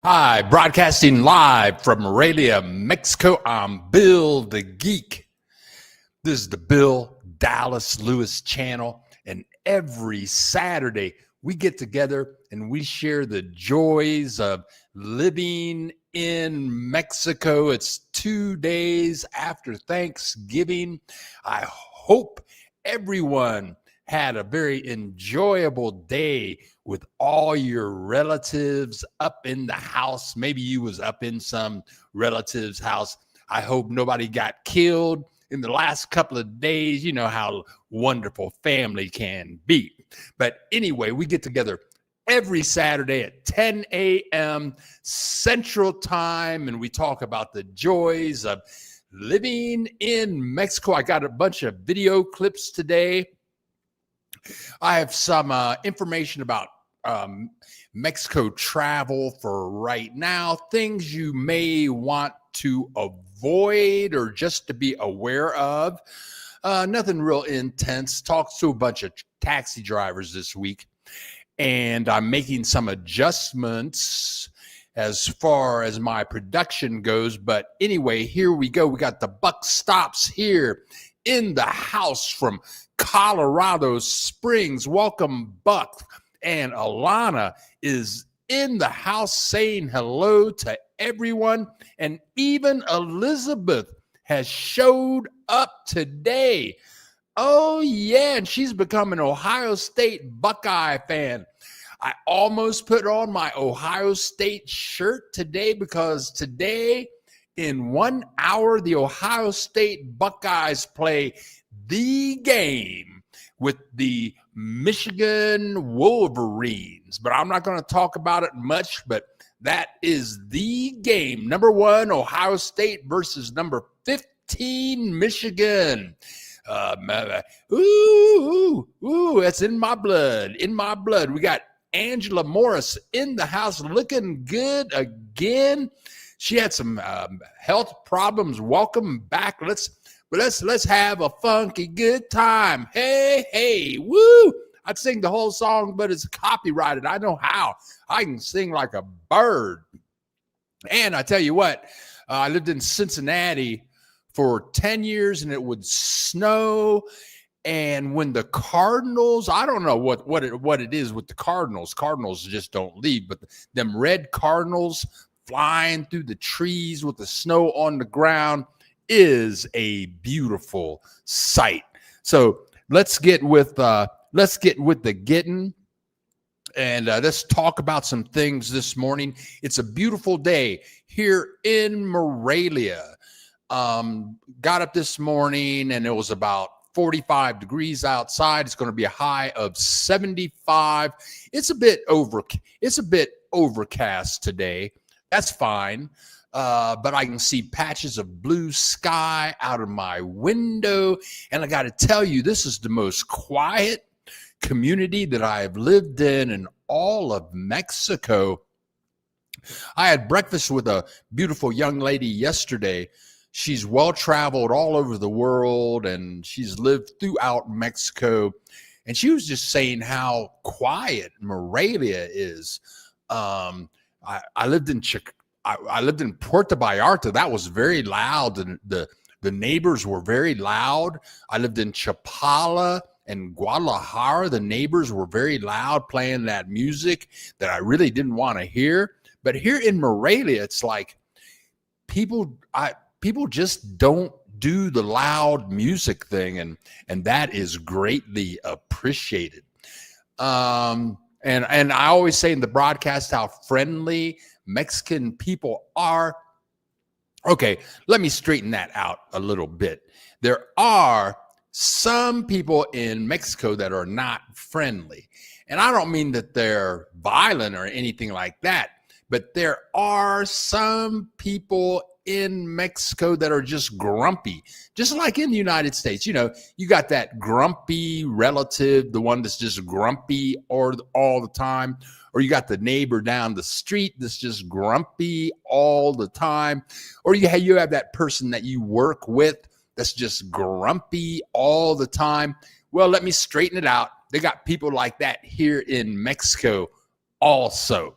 Hi, broadcasting live from Morelia, Mexico. I'm Bill the Geek. This is the Bill Dallas Lewis channel, and every Saturday we get together and we share the joys of living in Mexico. It's 2 days after Thanksgiving. I hope everyone had a very enjoyable day with all your relatives up in the house. Maybe you was up in some relative's house. I hope nobody got killed in the last couple of days. You know how wonderful family can be. But anyway, we get together every Saturday at 10 a.m. Central Time, and we talk about the joys of living in Mexico. I got a bunch of video clips today. I have some information about Mexico travel for right now, things you may want to avoid or just to be aware of. Nothing real intense. Talked to a bunch of taxi drivers this week, and I'm making some adjustments as far as my production goes. But anyway, here we go. We got the buck stops here in the house from Colorado Springs. Welcome, Buck. And Alana is in the house saying hello to everyone. And even Elizabeth has showed up today. Oh, yeah. And she's become an Ohio State Buckeye fan. I almost put on my Ohio State shirt today because today, in 1 hour, the Ohio State Buckeyes play the game with the Michigan Wolverines. But I'm not going to talk about it much, but that is the game. Number 1, Ohio State versus number 15, Michigan. That's in my blood. In my blood. We got Angela Morris in the house looking good again. She had some health problems. Welcome back. Let's have a funky good time. Hey, hey, woo! I'd sing the whole song, but it's copyrighted. I know how. I can sing like a bird. And I tell you what, I lived in Cincinnati for 10 years, and it would snow. And when the Cardinals, I don't know what it is with the Cardinals. Cardinals just don't leave, but them red Cardinals flying through the trees with the snow on the ground is a beautiful sight. So let's get with the getting, and let's talk about some things this morning. It's a beautiful day here in Morelia. Got up this morning and it was about 45 degrees outside. It's going to be a high of 75. It's a bit overcast today. That's fine. But I can see patches of blue sky out of my window. And I got to tell you, this is the most quiet community that I have lived in all of Mexico. I had breakfast with a beautiful young lady yesterday. She's well-traveled all over the world, and she's lived throughout Mexico. And she was just saying how quiet Morelia is. I lived in Puerto Vallarta. That was very loud. And the neighbors were very loud. I lived in Chapala and Guadalajara. The neighbors were very loud, playing that music that I really didn't want to hear. But here in Morelia, it's like people just don't do the loud music thing, and that is greatly appreciated. And I always say in the broadcast how friendly Mexican people are. Okay, let me straighten that out a little bit. There are some people in Mexico that are not friendly. And I don't mean that they're violent or anything like that, but there are some people in Mexico that are just grumpy, just like in the United States. You know, you got that grumpy relative, the one that's just grumpy all the time, or you got the neighbor down the street that's just grumpy all the time, or you have that person that you work with that's just grumpy all the time. Well, let me straighten it out. They got people like that here in Mexico also.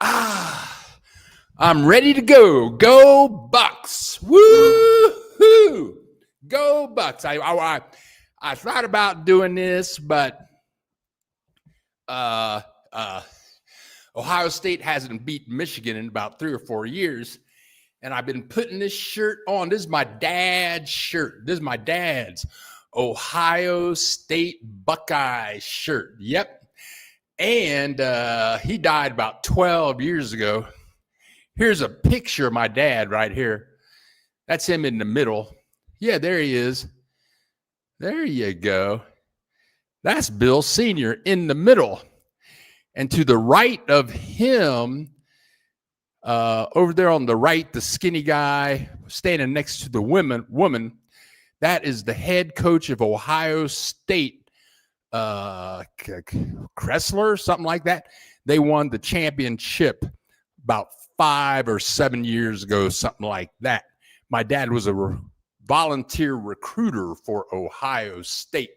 I'm ready to go. Go Bucks. Woo-hoo. Go Bucks. I thought about doing this, but Ohio State hasn't beat Michigan in about 3 or 4 years. And I've been putting this shirt on. This is my dad's shirt. This is my dad's Ohio State Buckeye shirt. Yep. And he died about 12 years ago. Here's a picture of my dad right here. That's him in the middle. Yeah, there he is. There you go. That's Bill Sr. in the middle. And to the right of him, over there on the right, the skinny guy standing next to the woman, that is the head coach of Ohio State, Kressler, something like that. They won the championship about 5 or 7 years ago, something like that. My dad was a volunteer recruiter for Ohio State.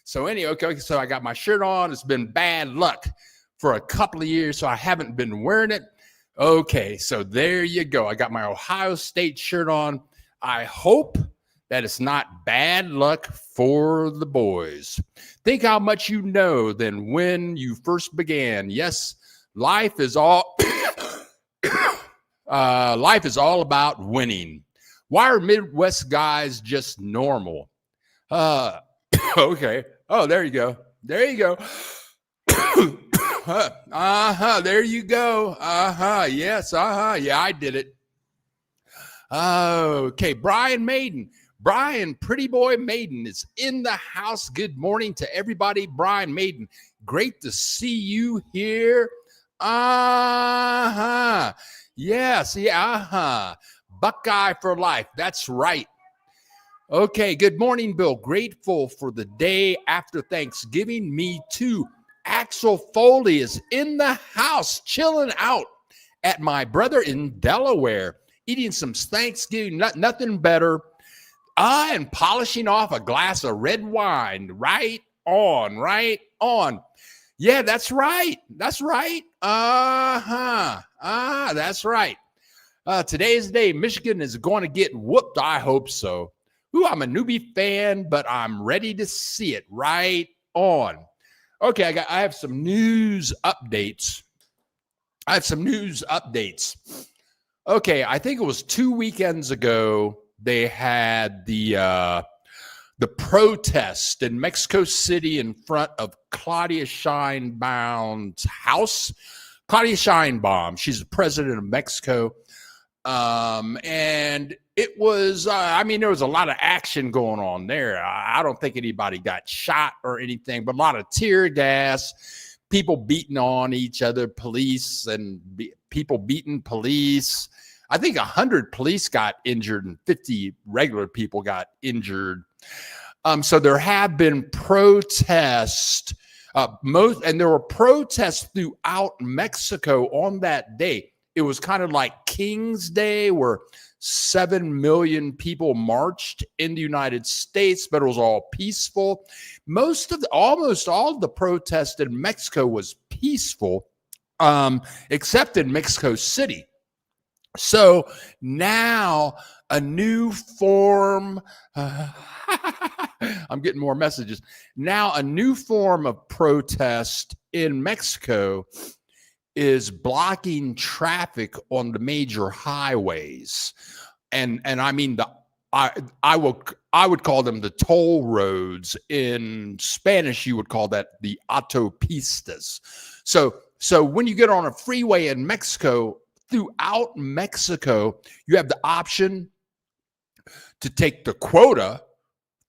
So anyway, okay, so I got my shirt on. It's been bad luck for a couple of years, so I haven't been wearing it. Okay, so there you go. I got my Ohio State shirt on. I hope that it's not bad luck for the boys. Think how much you know than when you first began. Yes, life is all life is all about winning. Why are Midwest guys just normal? Okay. Oh, there you go. There you go. There you go. Yes. Yeah, I did it. Okay. Brian Maiden. Brian, pretty boy Maiden is in the house. Good morning to everybody. Brian Maiden, great to see you here. Yes. Yeah. Buckeye for life. That's right. Okay. Good morning, Bill. Grateful for the day after Thanksgiving. Me too. Axel Foley is in the house, chilling out at my brother in Delaware, eating some Thanksgiving, nothing better, and polishing off a glass of red wine. Right on, right on. Yeah, that's right. That's right. That's right. Today's the day. Michigan is going to get whooped. I hope so. Ooh, I'm a newbie fan, but I'm ready to see it. Right on. Okay, I have some news updates. Okay, I think it was 2 weekends ago they had the protest in Mexico City in front of Claudia Sheinbaum's house. Claudia Sheinbaum, she's the president of Mexico. And it was, there was a lot of action going on there. I don't think anybody got shot or anything, but a lot of tear gas, people beating on each other, police and people beating police. I think 100 police got injured and 50 regular people got injured. So there have been protests, and there were protests throughout Mexico on that day. It was kind of like King's Day, where 7 million people marched in the United States, but it was all peaceful. Almost all of the protest in Mexico was peaceful, except in Mexico City. So now a new form, I'm getting more messages. Now a new form of protest in Mexico is blocking traffic on the major highways. And I mean, I would call them the toll roads. In Spanish, you would call that the autopistas. So when you get on a freeway in Mexico, throughout Mexico, you have the option to take the quota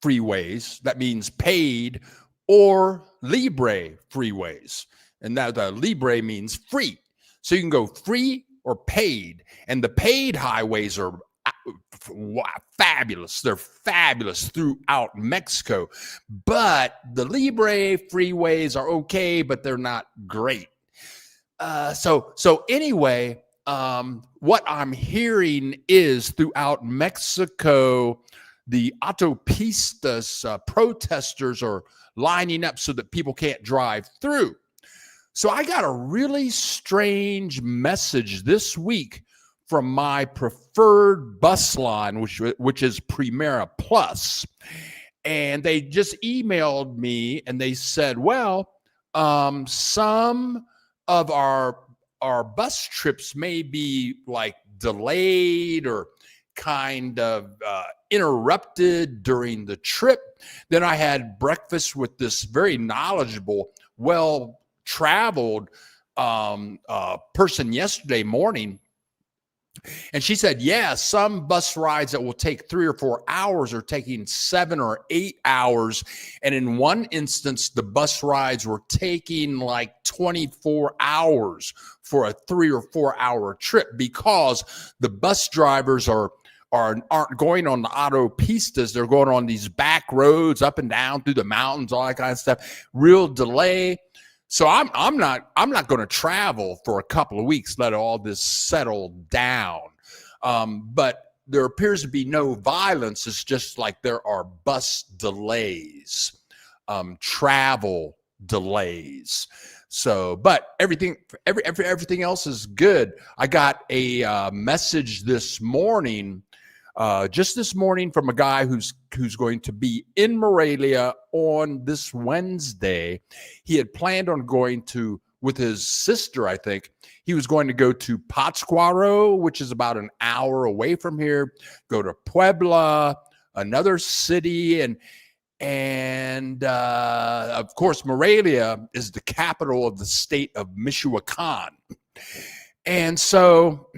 freeways, that means paid, or libre freeways. And now the libre means free. So you can go free or paid. And the paid highways are fabulous. They're fabulous throughout Mexico. But the libre freeways are okay, but they're not great. So anyway, what I'm hearing is throughout Mexico, the autopistas protesters are lining up so that people can't drive through. So I got a really strange message this week from my preferred bus line, which is Primera Plus. And they just emailed me and they said, well, some of our bus trips may be like delayed or kind of interrupted during the trip. Then I had breakfast with this very knowledgeable, well-traveled person yesterday morning. And she said, yeah, some bus rides that will take 3 or 4 hours are taking 7 or 8 hours. And in one instance, the bus rides were taking like 24 hours for a 3 or 4 hour trip because the bus drivers aren't going on the autopistas. They're going on these back roads up and down through the mountains, all that kind of stuff. Real delay. So I'm not going to travel for a couple of weeks, let all this settle down. But there appears to be no violence. It's just like there are bus delays, travel delays. So, but everything else is good. I got a message this morning. Just this morning from a guy who's going to be in Morelia on this Wednesday. He had planned on going with his sister, I think. He was going to go to Pátzcuaro, which is about an hour away from here, go to Puebla, another city, and of course, Morelia is the capital of the state of Michoacán. And so,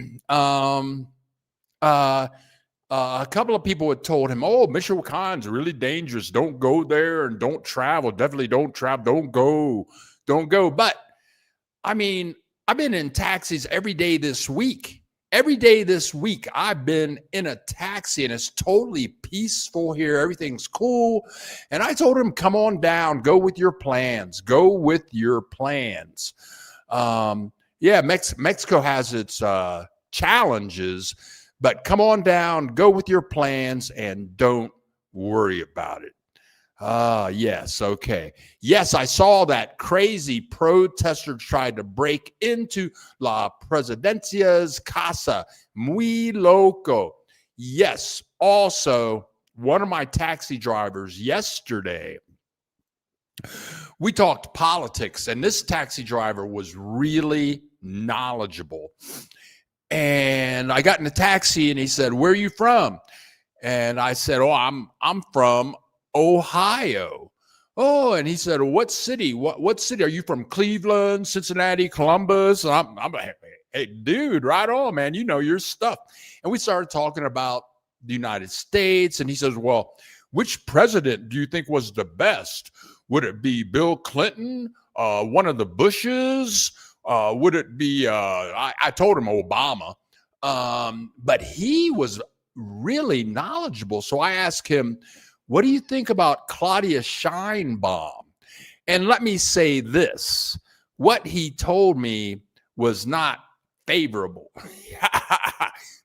a couple of people had told him, oh, Michoacán's really dangerous. Don't go there and don't travel. Definitely don't travel. Don't go. But, I mean, I've been in taxis every day this week. Every day this week, I've been in a taxi, and it's totally peaceful here. Everything's cool. And I told him, come on down. Go with your plans. Go with your plans. Mexico has its challenges, but come on down, go with your plans, and don't worry about it. Yes, okay. Yes, I saw that crazy protester tried to break into La Presidencia's casa. Muy loco. Yes, also, one of my taxi drivers yesterday, we talked politics, and this taxi driver was really knowledgeable. And I got in a taxi and he said, where are you from? And I said, oh, I'm from Ohio. Oh, and he said, what city? What city? Are you from? Cleveland, Cincinnati, Columbus? And I'm like, hey, dude, right on, man. You know your stuff. And we started talking about the United States. And he says, well, which president do you think was the best? Would it be Bill Clinton? One of the Bushes? Would it be, I told him Obama, but he was really knowledgeable. So I asked him, what do you think about Claudia Sheinbaum? And let me say this, what he told me was not favorable.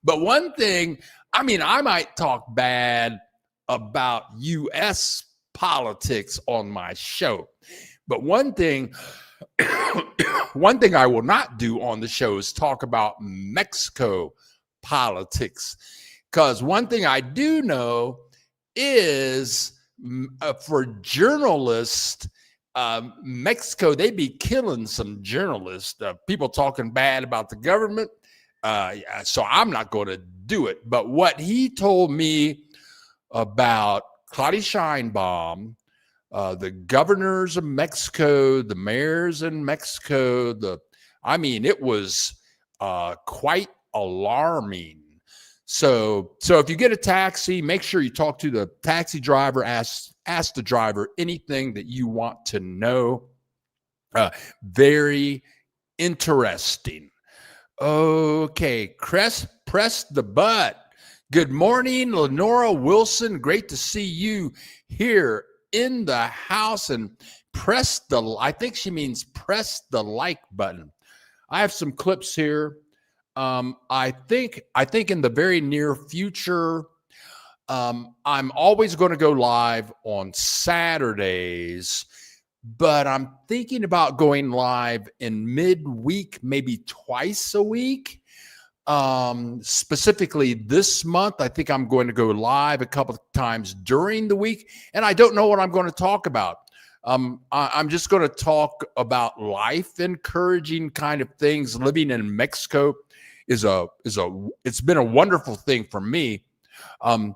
But one thing, I mean, I might talk bad about U.S. politics on my show, but one thing I will not do on the show is talk about Mexico politics. Because one thing I do know is for journalists, Mexico, they be killing some journalists, people talking bad about the government. So I'm not going to do it. But what he told me about Claudia Sheinbaum, the governors of Mexico, the mayors in Mexico, it was quite alarming. So if you get a taxi, make sure you talk to the taxi driver, ask the driver anything that you want to know. Very interesting. Okay, press the button. Good morning, Lenora Wilson. Great to see you here in the house, and I think she means press the like button. I have some clips here. I think in the very near future, I'm always going to go live on Saturdays but I'm thinking about going live in midweek, maybe twice a week. Specifically this month, I think I'm going to go live a couple of times during the week, and I don't know what I'm going to talk about. I'm just going to talk about life, encouraging kind of things. Living in Mexico it's been a wonderful thing for me. I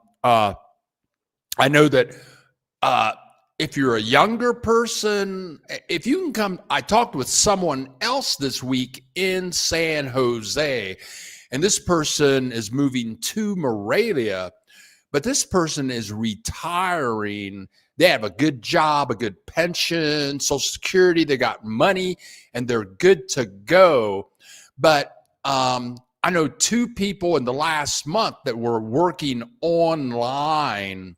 know that if you're a younger person, if you can come, I talked with someone else this week in San Jose, and this person is moving to Morelia, but this person is retiring. They have a good job, a good pension, Social Security, they got money, and they're good to go. But I know two people in the last month that were working online,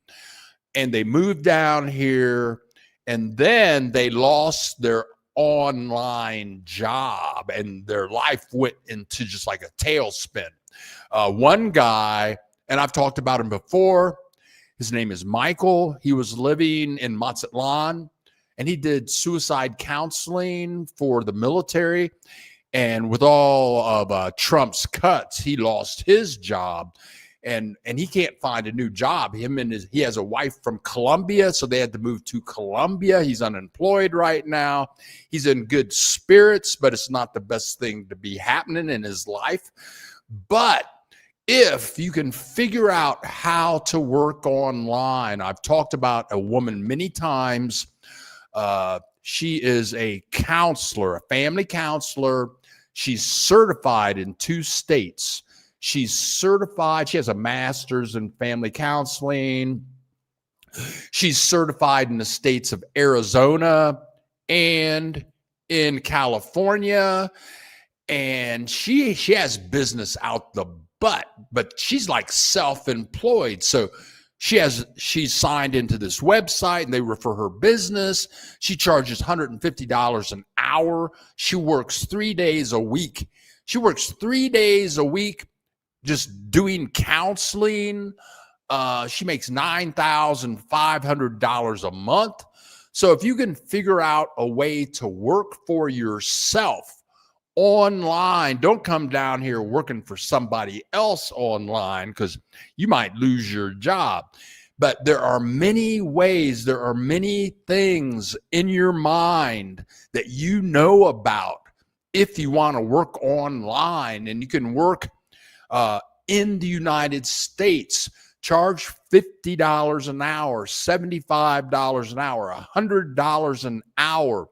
and they moved down here, and then they lost their online job, and their life went into just like a tailspin. One guy, and I've talked about him before, his name is Michael. He was living in Mazatlan, and he did suicide counseling for the military. And with all of Trump's cuts, he lost his job. And he can't find a new job. He has a wife from Colombia, so they had to move to Colombia. He's unemployed right now. He's in good spirits, but it's not the best thing to be happening in his life. But if you can figure out how to work online, I've talked about a woman many times. She is a counselor, a family counselor. She's certified in 2 states. She's certified. She has a master's in family counseling. She's certified in the states of Arizona and in California. And she has business out the butt, but she's like self-employed. So she's signed into this website, and they refer her business. She charges $150 an hour. She works 3 days a week. She works 3 days a week just doing counseling. She makes $9,500 a month. So if you can figure out a way to work for yourself online, don't come down here working for somebody else online, because you might lose your job. But there are many ways, there are many things in your mind that you know about if you want to work online. And you can work in the United States, charge $50 an hour, $75 an hour, $100 an hour,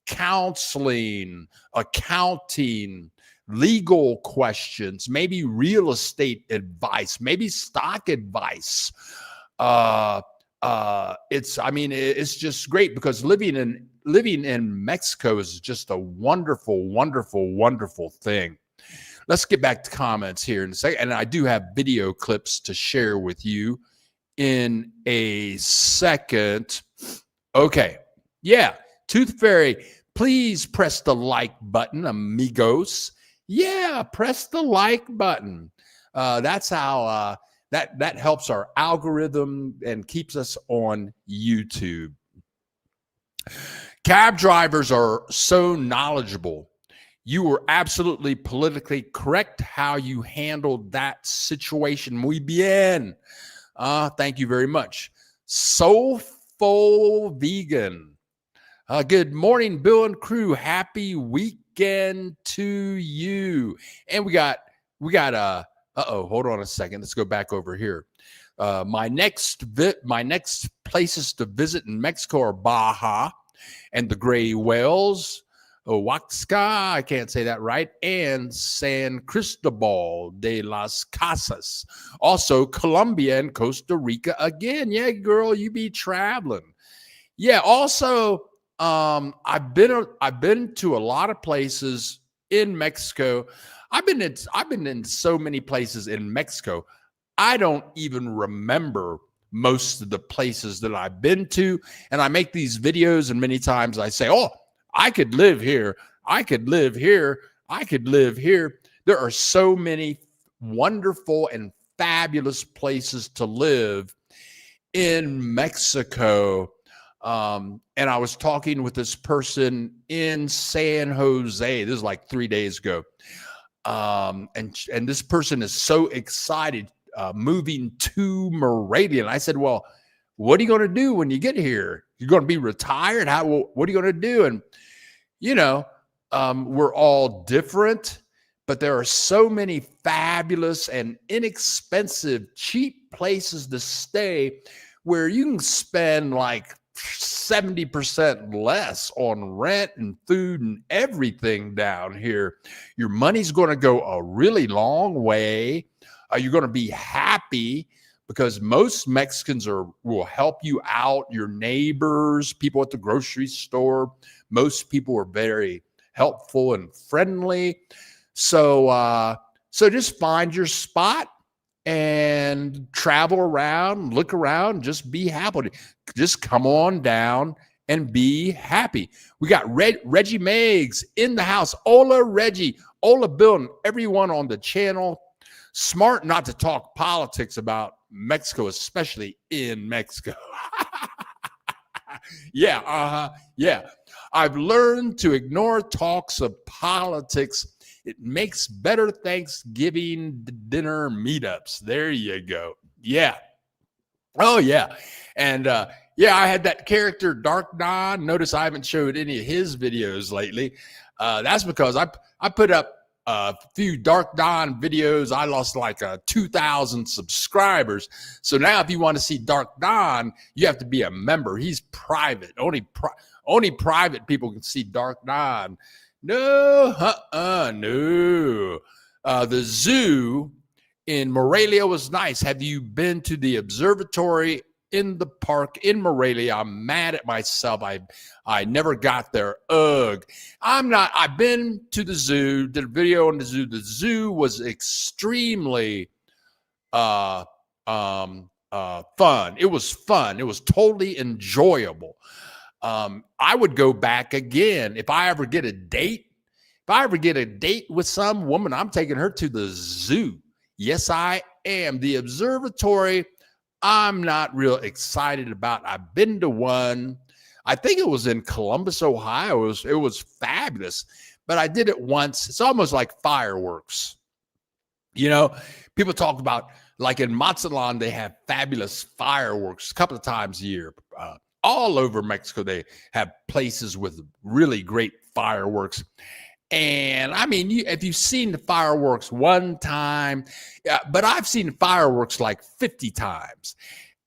counseling, accounting, legal questions, maybe real estate advice, maybe stock advice. It's just great, because living in Mexico is just a wonderful, wonderful, wonderful thing. Let's get back to comments here in a second. And I do have video clips to share with you in a second. Okay. Yeah. Tooth Fairy, please press the like button, amigos. Yeah, press the like button. That's how that helps our algorithm and keeps us on YouTube. Cab drivers are so knowledgeable. You were absolutely politically correct how you handled that situation. Muy bien. Thank you very much. Soulful Vegan. Good morning, Bill and crew. Happy weekend to you. And we got hold on a second. Let's go back over here. My next places to visit in Mexico are Baja and the Gray Whales, Oaxaca, I can't say that right, and San Cristobal de las Casas. Also, Colombia and Costa Rica again. Yeah, girl, you be traveling. Yeah, also, I've been to a lot of places in Mexico. I've been in so many places in Mexico. I don't even remember most of the places that I've been to. And I make these videos, and many times I say, oh, I could live here. I could live here. I could live here. There are so many wonderful and fabulous places to live in Mexico. And I was talking with this person in San Jose. This is like 3 days ago. And this person is so excited moving to Moravian. I said, well, what are you going to do when you get here? You're going to be retired? What are you going to do? And, you know, we're all different, but there are so many fabulous and inexpensive, cheap places to stay where you can spend like 70% less on rent and food and everything down here. Your money's going to go a really long way. You're going to be happy because most Mexicans will help you out. Your neighbors, people at the grocery store, most people are very helpful and friendly. So just find your spot and travel around, look around, just be happy. Just come on down and be happy. We got Reggie Meggs in the house. Hola, Reggie. Hola, Bill, and everyone on the channel. Smart not to talk politics about Mexico, especially in Mexico. Yeah. I've learned to ignore talks of politics. It makes better Thanksgiving dinner meetups. There you go. Yeah. Oh, yeah. And I had that character, Dark Don. Notice I haven't showed any of his videos lately. That's because I put up a few Dark Don videos. I lost like 2,000 subscribers. So now if you want to see Dark Don, you have to be a member. He's private. Only private people can see Dark Don. No. The zoo in Morelia was nice. Have you been to the observatory in the park in Morelia? I'm mad at myself. I never got there. Ugh. I'm not. I've been to the zoo, did a video on the zoo. The zoo was extremely fun. It was fun. It was totally enjoyable. I would go back again if I ever get a date. If I ever get a date with some woman, I'm taking her to the zoo. Yes, I am. The observatory, I'm not real excited about. I've been to one. I think it was in Columbus, Ohio. It was fabulous, but I did it once. It's almost like fireworks. You know, people talk about, like in Mazatlan, they have fabulous fireworks a couple of times a year. All over Mexico, they have places with really great fireworks. And I mean, if you've seen the fireworks one time, but I've seen fireworks like 50 times,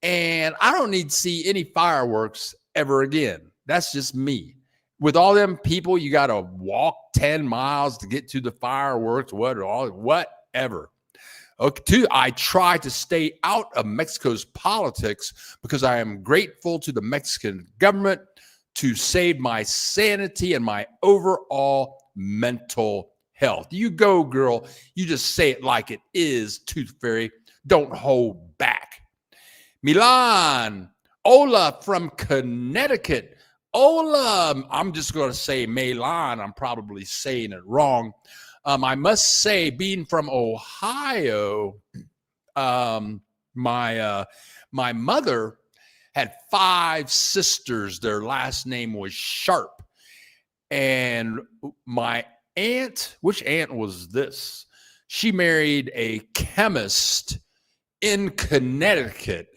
and I don't need to see any fireworks ever again. That's just me. With all them people, you got to walk 10 miles to get to the fireworks, whatever. Okay, I try to stay out of Mexico's politics because I am grateful to the Mexican government to save my sanity and my overall mental health. You go, girl. You just say it like it is, Tooth Fairy. Don't hold back. Milan, Ola from Connecticut. Ola, I'm just going to say Milan. I'm probably saying it wrong. I must say, being from Ohio, my mother had 5 sisters. Their last name was Sharp. And my aunt, which aunt was this? She married a chemist in Connecticut.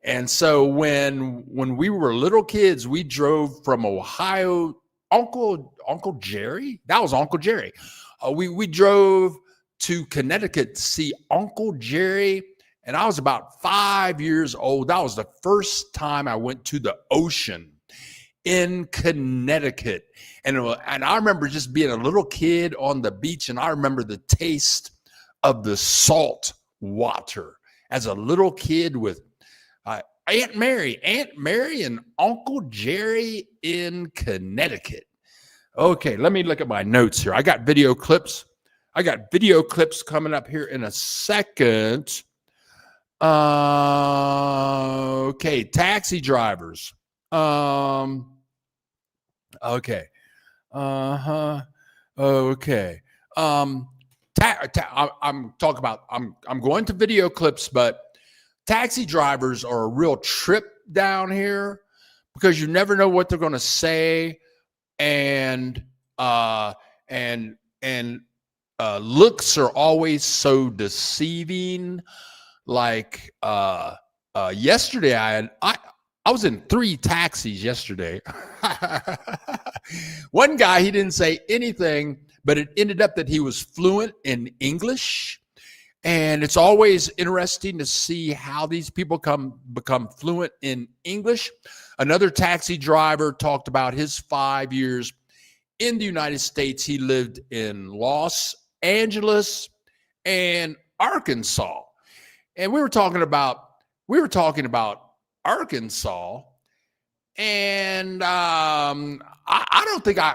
And so when we were little kids, we drove from Ohio. Uncle Jerry? That was Uncle Jerry. We drove to Connecticut to see Uncle Jerry, and I was about 5 years old. That was the first time I went to the ocean in Connecticut. And I remember just being a little kid on the beach, and I remember the taste of the salt water as a little kid with Aunt Mary and Uncle Jerry in Connecticut. Okay, let me look at my notes here. I got video clips. Coming up here in a second. Okay, taxi drivers. Okay. Okay. I'm talking about. I'm going to video clips, but taxi drivers are a real trip down here because you never know what they're going to say, and uh, and and looks are always so deceiving. Like yesterday, I was in 3 taxis yesterday. One guy, he didn't say anything, but it ended up that he was fluent in English. And it's always interesting to see how these people become fluent in English. Another taxi driver talked about his 5 years in the United States. He lived in Los Angeles and Arkansas. And we were talking about Arkansas, and I don't think I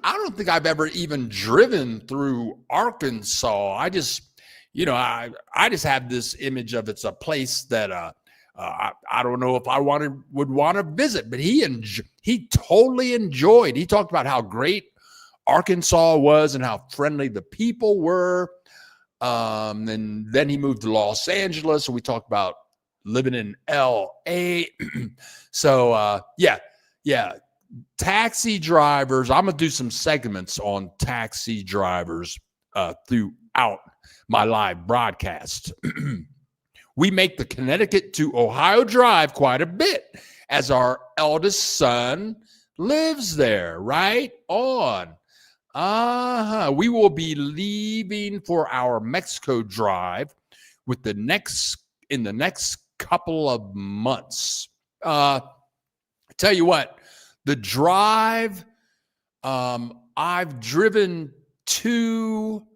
don't think I've ever even driven through Arkansas. I just, I just have this image of it's a place that I don't know if I would want to visit, but he totally enjoyed. He talked about how great Arkansas was and how friendly the people were. And then he moved to Los Angeles, and we talked about living in LA. So yeah. Taxi drivers. I'm gonna do some segments on taxi drivers throughout my live broadcast. We make the Connecticut to Ohio drive quite a bit, as our eldest son lives there. Right on. We will be leaving for our Mexico drive in the next couple of months. Tell you what, the drive, I've driven to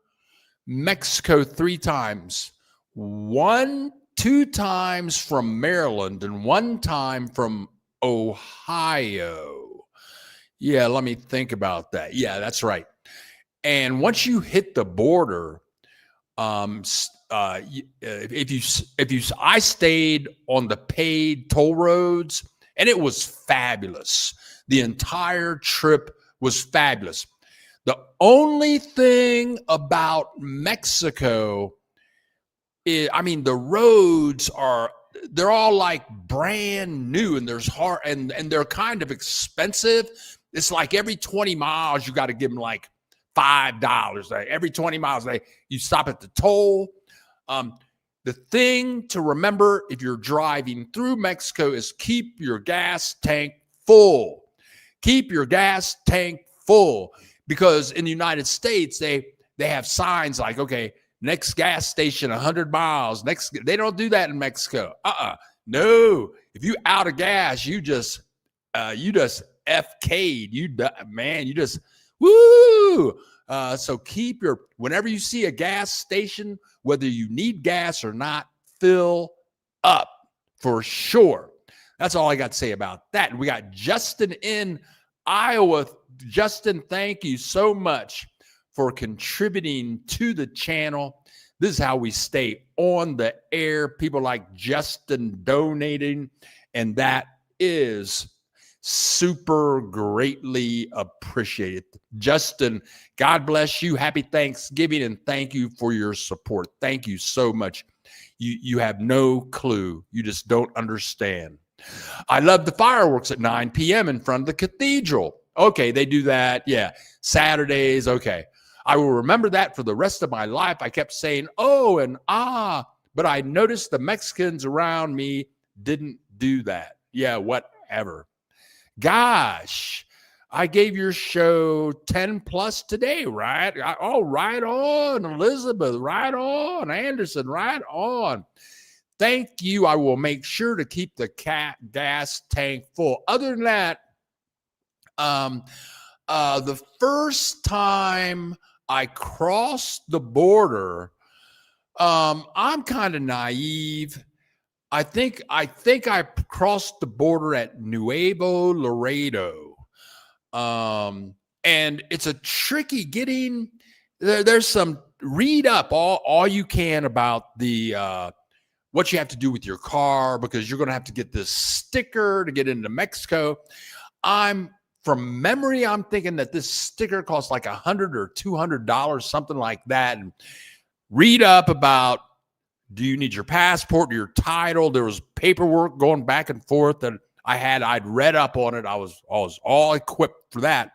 Mexico 3 times. 2 times from Maryland and 1 time from Ohio. Yeah, let me think about that. Yeah, that's right. And once you hit the border, I stayed on the paid toll roads, and it was fabulous. The entire trip was fabulous. The only thing about Mexico is, the roads they're all like brand new, and and they're kind of expensive. It's like every 20 miles, you got to give them like $5. Like every 20 miles, you stop at the toll. The thing to remember if you're driving through Mexico is keep your gas tank full. Keep your gas tank full, because in the United States, they have signs like, okay, next gas station 100 miles. They don't do that in Mexico. No. If you out of gas, you just FK'd. You just woo. So whenever you see a gas station, whether you need gas or not, fill up for sure. That's all I got to say about that. We got Justin in Iowa. Justin, thank you so much for contributing to the channel. This is how we stay on the air. People like Justin donating, and that is super greatly appreciated. Justin, God bless you. Happy Thanksgiving, and thank you for your support. Thank you so much. You have no clue. You just don't understand. I love the fireworks at 9 p.m. in front of the cathedral. Okay, they do that. Yeah, Saturdays. Okay. I will remember that for the rest of my life. I kept saying, oh, and but I noticed the Mexicans around me didn't do that. Yeah, whatever. Gosh, I gave your show 10 plus today, right? Right on, Elizabeth, right on, Anderson, right on. Thank you. I will make sure to keep the gas tank full. Other than that, the first time I crossed the border, I'm kind of naive. I think I crossed the border at Nuevo Laredo. And it's a tricky getting there. There's some read up all you can about the what you have to do with your car, because you're going to have to get this sticker to get into Mexico. From memory, I'm thinking that this sticker costs like $100 or $200, something like that. And read up about, do you need your passport, your title? There was paperwork going back and forth that I'd read up on it. I was all equipped for that.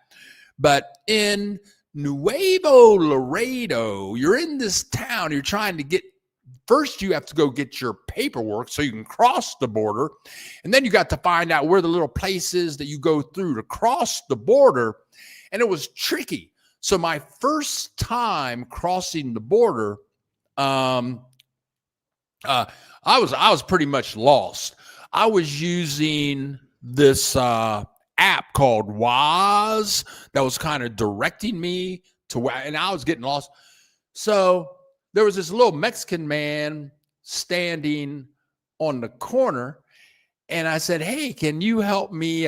But in Nuevo Laredo, you're in this town, you're trying to get, first you have to go get your paperwork so you can cross the border. And then you got to find out where the little place is that you go through to cross the border. And it was tricky. So my first time crossing the border, I was pretty much lost. I was using this app called Waz that was kind of directing me to where, and I was getting lost. So there was this little Mexican man standing on the corner, and I said, "Hey, can you help me?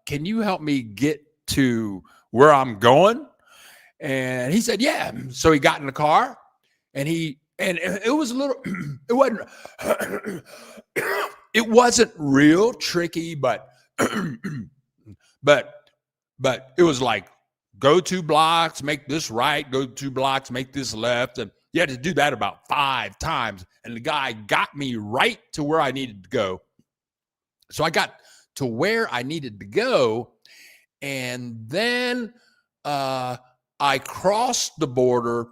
Can you help me get to where I'm going?" And he said, "Yeah." So he got in the car, and it was a little, it wasn't real tricky, but it was like, go 2 blocks, make this right, go 2 blocks, make this left. And you had to do that about 5 times. And the guy got me right to where I needed to go. So I got to where I needed to go. And then I crossed the border.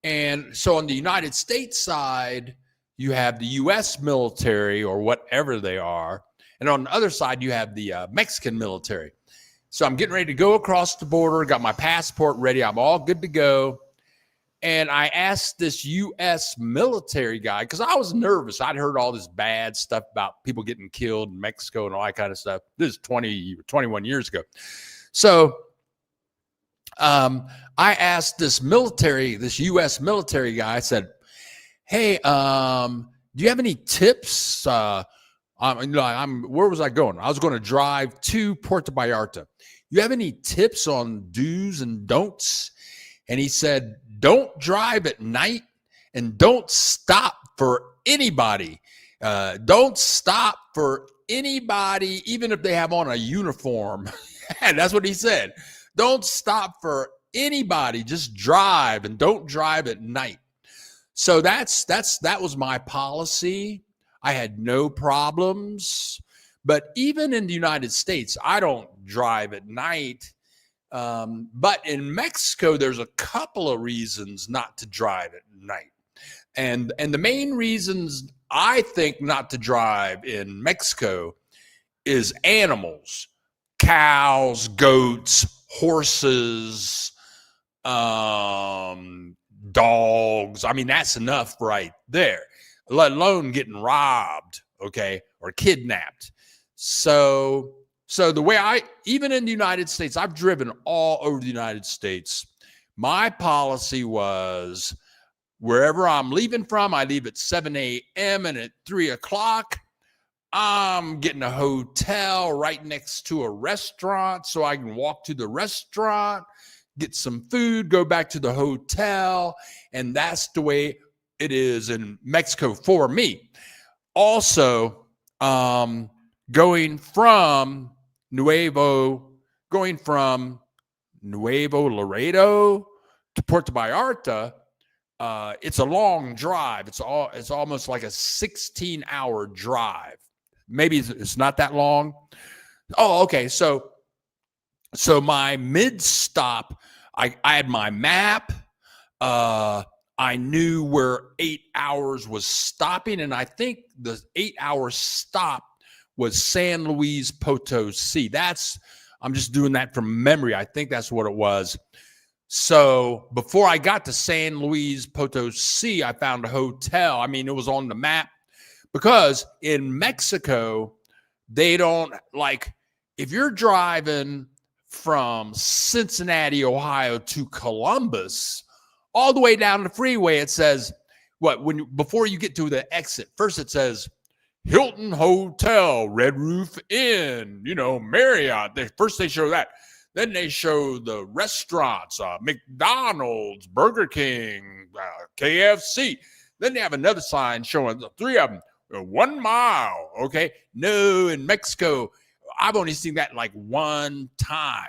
And so on the United States side, you have the U.S. military or whatever they are. And on the other side, you have the Mexican military. So I'm getting ready to go across the border, got my passport ready. I'm all good to go. And I asked this U.S. military guy, because I was nervous. I'd heard all this bad stuff about people getting killed in Mexico and all that kind of stuff. This is 21 years ago. So I asked this U.S. military guy, I said, "Hey, do you have any tips? Where was I going? I was going to drive to Puerto Vallarta. You have any tips on do's and don'ts?" And he said, "Don't drive at night and don't stop for anybody. Don't stop for anybody, even if they have on a uniform." And that's what he said. Don't stop for anybody. Just drive, and don't drive at night. So that was my policy. I had no problems. But even in the United States, I don't drive at night. But in Mexico, there's a couple of reasons not to drive at night. And the main reasons I think not to drive in Mexico is animals, cows, goats, horses, dogs. I mean, that's enough right there, let alone getting robbed, okay, or kidnapped. So the way even in the United States, I've driven all over the United States. My policy was, wherever I'm leaving from, I leave at 7 a.m. and at 3 o'clock, I'm getting a hotel right next to a restaurant so I can walk to the restaurant, get some food, go back to the hotel. And that's the way it is in Mexico for me. Also, going from Nuevo Laredo to Puerto Vallarta, it's a long drive. It's almost like a 16-hour drive. Maybe it's not that long. Oh, okay. So my mid-stop, I had my map. I knew where 8 hours was stopping, and I think the 8-hour stop was San Luis Potosi. I'm just doing that from memory. I think that's what it was. So before I got to San Luis Potosi, I found a hotel. I mean, it was on the map, because in Mexico, they don't, like, if you're driving from Cincinnati, Ohio to Columbus, all the way down the freeway, it says, before you get to the exit, first it says Hilton Hotel, Red Roof Inn, Marriott. First they show that. Then they show the restaurants, McDonald's, Burger King, KFC. Then they have another sign showing the 3 of them, 1 mile. Okay. No, in Mexico, I've only seen that like 1 time.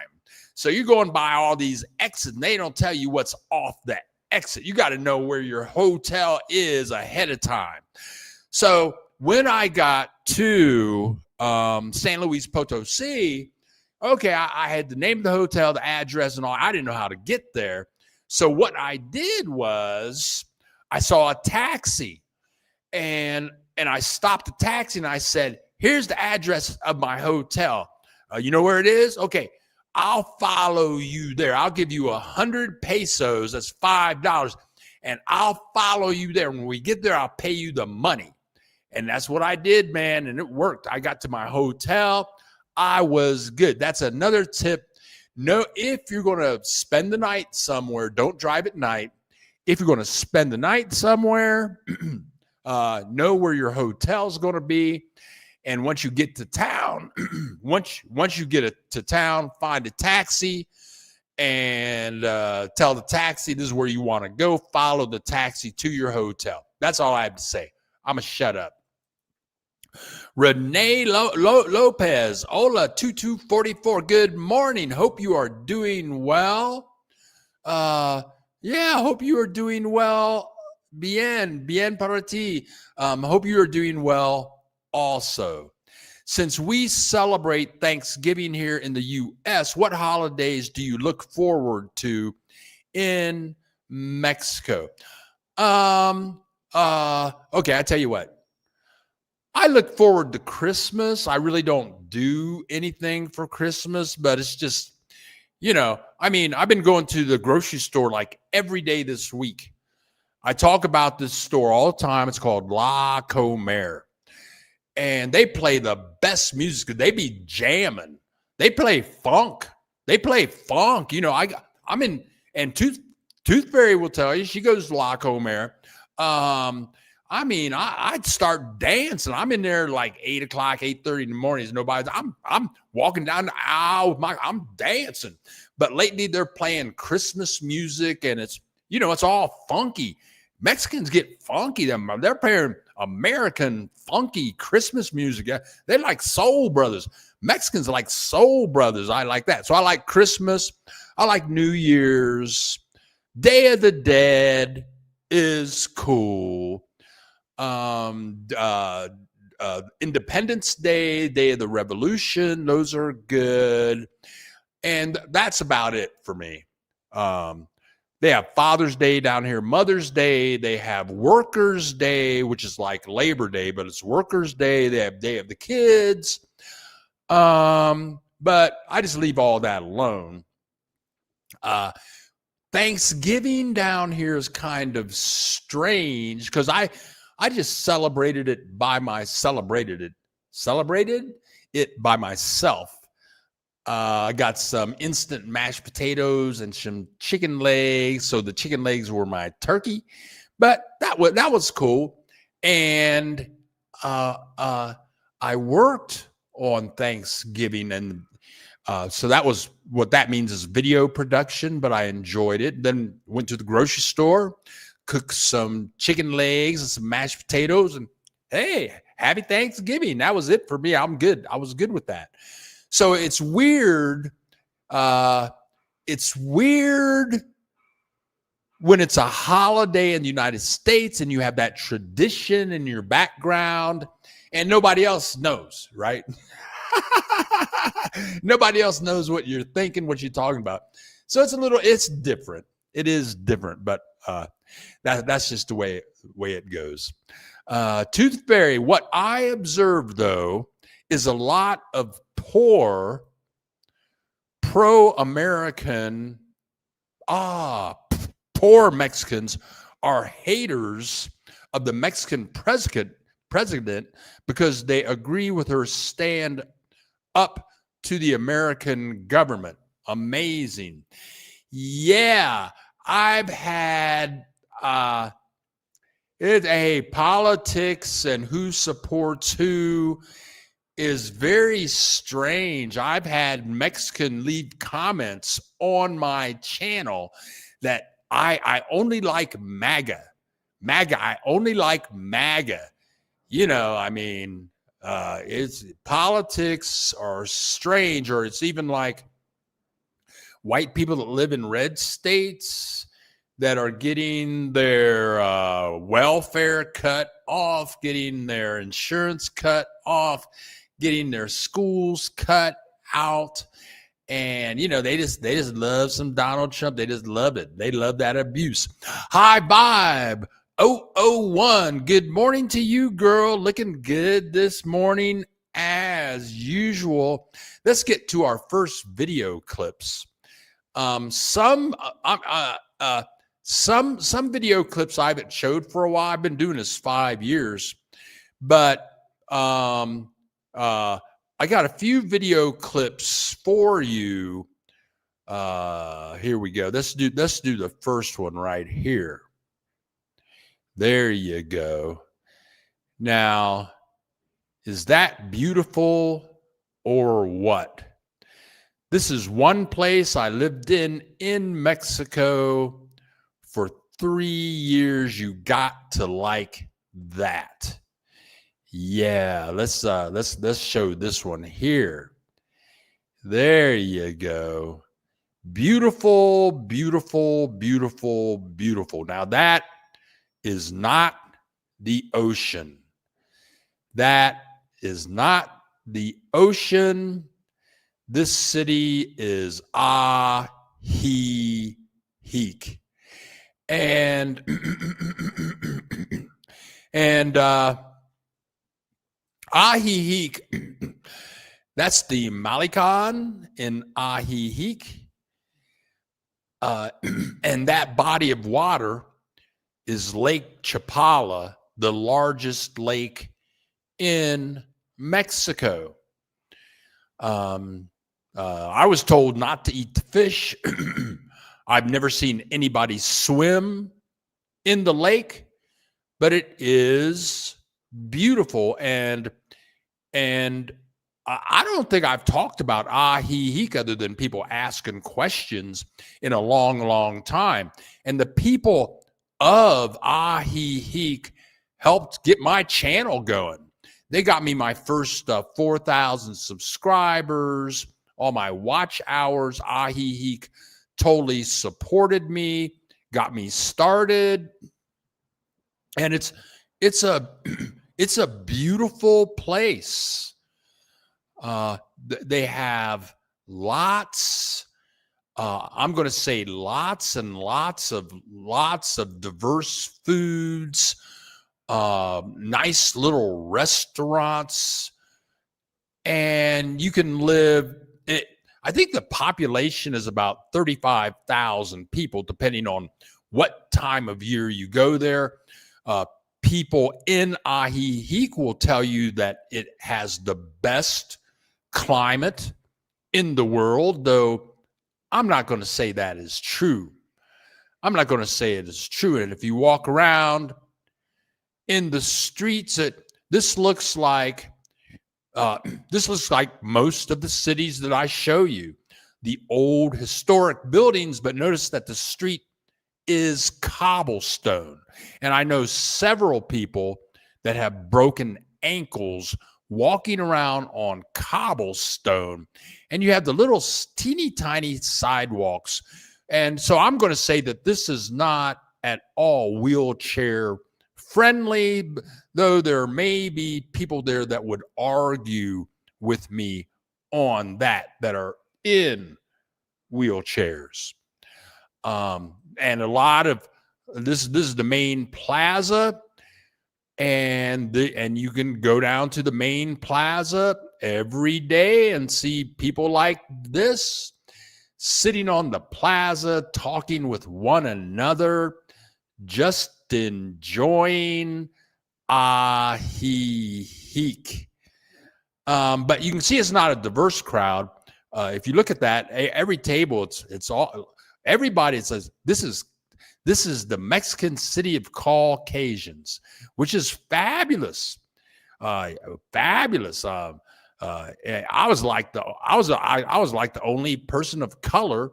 So you're going by all these exits, and they don't tell you what's off the exit. You got to know where your hotel is ahead of time. So when I got to San Luis Potosi. Okay, I had the name of the hotel, the address, and all. I didn't know how to get there. So what I did was I saw a taxi, and I stopped the taxi and I said, "Here's the address of my hotel. You know where it is? Okay, I'll follow you there. I'll give you 100 pesos. That's $5, and I'll follow you there. When we get there, I'll pay you the money." And that's what I did, man, and it worked. I got to my hotel. I was good. That's another tip. No, if you're going to spend the night somewhere, don't drive at night. If you're going to spend the night somewhere, know where your hotel's going to be. And once you get to town, once you get to town, find a taxi and tell the taxi this is where you want to go. Follow the taxi to your hotel. That's all I have to say. I'm going to shut up. Renee Lopez, Hola 2244. Good morning. Hope you are doing well. Yeah, hope you are doing well. Bien para ti. Hope you are doing well also. Since we celebrate Thanksgiving here in the U.S., what holidays do you look forward to in Mexico? Okay, I tell you what. I look forward to Christmas. I really don't do anything for Christmas, but it's just, I mean, I've been going to the grocery store like every day this week. I talk about this store all the time. It's called La Comer. And they play the best music. They be jamming. They play funk. I'm in, and Tooth Fairy will tell you, she goes to La Comer. I mean, I'd start dancing. I'm in there like 8 o'clock, 8:30 in the morning. I'm walking down the aisle with I'm dancing. But lately they're playing Christmas music, and it's all funky. Mexicans get funky. They're playing American funky Christmas music. They like Soul Brothers. Mexicans like Soul Brothers. I like that. So I like Christmas. I like New Year's. Day of the Dead is cool. Independence Day, Day of the Revolution, those are good. And that's about it for me. They have Father's Day down here, Mother's Day. They have Workers' Day, which is like Labor Day, but it's Workers' Day. They have Day of the Kids. But I just leave all that alone. Thanksgiving down here is kind of strange because I just celebrated it by myself. I got some instant mashed potatoes and some chicken legs. So the chicken legs were my turkey, but that was cool. And I worked on Thanksgiving, and so that was what that means is video production, but I enjoyed it. Then went to the grocery store, cooked some chicken legs and some mashed potatoes, and hey, happy Thanksgiving. That was it for me. I'm good. I was good with that. So it's weird. It's weird when it's a holiday in the United States and you have that tradition in your background and nobody else knows, right? Nobody else knows what you're thinking, what you're talking about. So it's different. It is different, but that's just the way it goes. Tooth Fairy, what I observed though is a lot of poor pro-American, poor Mexicans are haters of the Mexican president because they agree with her stand up to the American government. Amazing. Yeah, I've had politics and who supports who is very strange. I've had Mexican leave comments on my channel that I only like MAGA. I only like MAGA. I mean, it's politics are strange, or it's even like white people that live in red states that are getting their welfare cut off, getting their insurance cut off, getting their schools cut out. And, they just love some Donald Trump. They just love it. They love that abuse. High Vibe 001. Good morning to you, girl. Looking good this morning as usual. Let's get to our first video clips. Some video clips I haven't showed for a while. I've been doing this 5 years, but I got a few video clips for you. Here we go. Let's do the first one right here. There you go. Now, is that beautiful or what? This is one place I lived in Mexico for 3 years. You got to like that. Yeah, let's show this one here. There you go. Beautiful, beautiful, beautiful, beautiful. Now that is not the ocean. That is not the ocean. This city is Ajijic. And Ajijic, that's the Malecon in Ajijic. And that body of water is Lake Chapala, the largest lake in Mexico. I was told not to eat the fish. I've never seen anybody swim in the lake, but it is beautiful. And I don't think I've talked about Ajijic other than people asking questions in a long, long time. And the people of Ajijic helped get my channel going. They got me my first 4,000 subscribers, all my watch hours. Ajijic totally supported me, got me started. And it's a beautiful place. They have lots, I'm going to say lots and lots of diverse foods, nice little restaurants, and you can live. I think the population is about 35,000 people, depending on what time of year you go there. People in Ajijic will tell you that it has the best climate in the world, though I'm not going to say that is true. I'm not going to say it is true. And if you walk around in the streets, this looks like most of the cities that I show you, the old historic buildings, but notice that the street is cobblestone. And I know several people that have broken ankles walking around on cobblestone, and you have the little teeny tiny sidewalks. And so I'm going to say that this is not at all wheelchair friendly, though there may be people there that would argue with me on that are in wheelchairs. And a lot of this is the main plaza, and you can go down to the main plaza every day and see people like this sitting on the plaza talking with one another, just enjoying Ajijic. But you can see it's not a diverse crowd. If you look at that, every table, it's all everybody says this is the Mexican city of Caucasians, which is fabulous. Fabulous. I was like the only person of color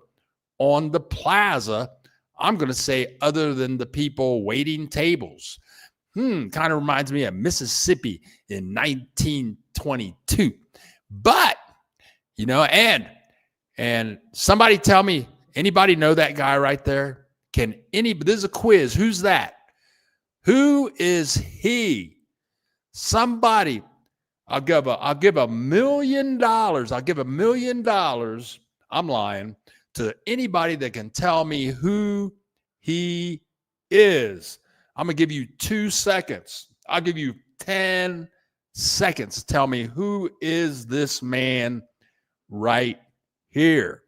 on the plaza. I'm going to say other than the people waiting tables. Kind of reminds me of Mississippi in 1922. But, and somebody tell me, anybody know that guy right there? This is a quiz. Who's that? Who is he? Somebody. I'll give $1 million. I'll give $1 million. I'm lying to anybody that can tell me who he is. I'm going to give you 2 seconds. I'll give you 10 seconds to tell me who is this man right here.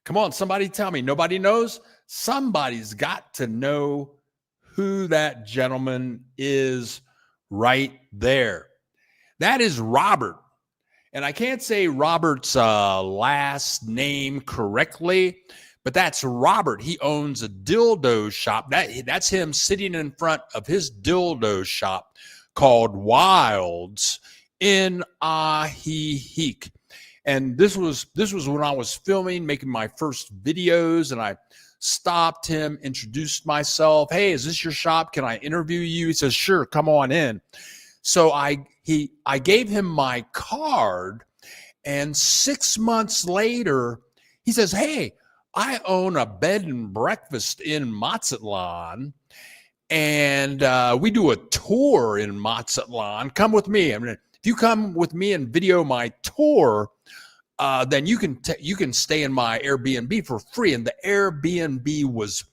Come on, somebody tell me. Nobody knows? Somebody's got to know who that gentleman is right there. That is Robert. And I can't say Robert's last name correctly, but that's Robert. He owns a dildo shop. That's him sitting in front of his dildo shop called Wilds in Ahiheek. And this was when I was filming, making my first videos, and I stopped him, introduced myself. Hey, is this your shop? Can I interview you? He says, sure, come on in. So I gave him my card, and 6 months later, he says, hey, I own a bed and breakfast in Mazatlan, and we do a tour in Mazatlan. Come with me. I mean, if you come with me and video my tour, then you can stay in my Airbnb for free. And the Airbnb was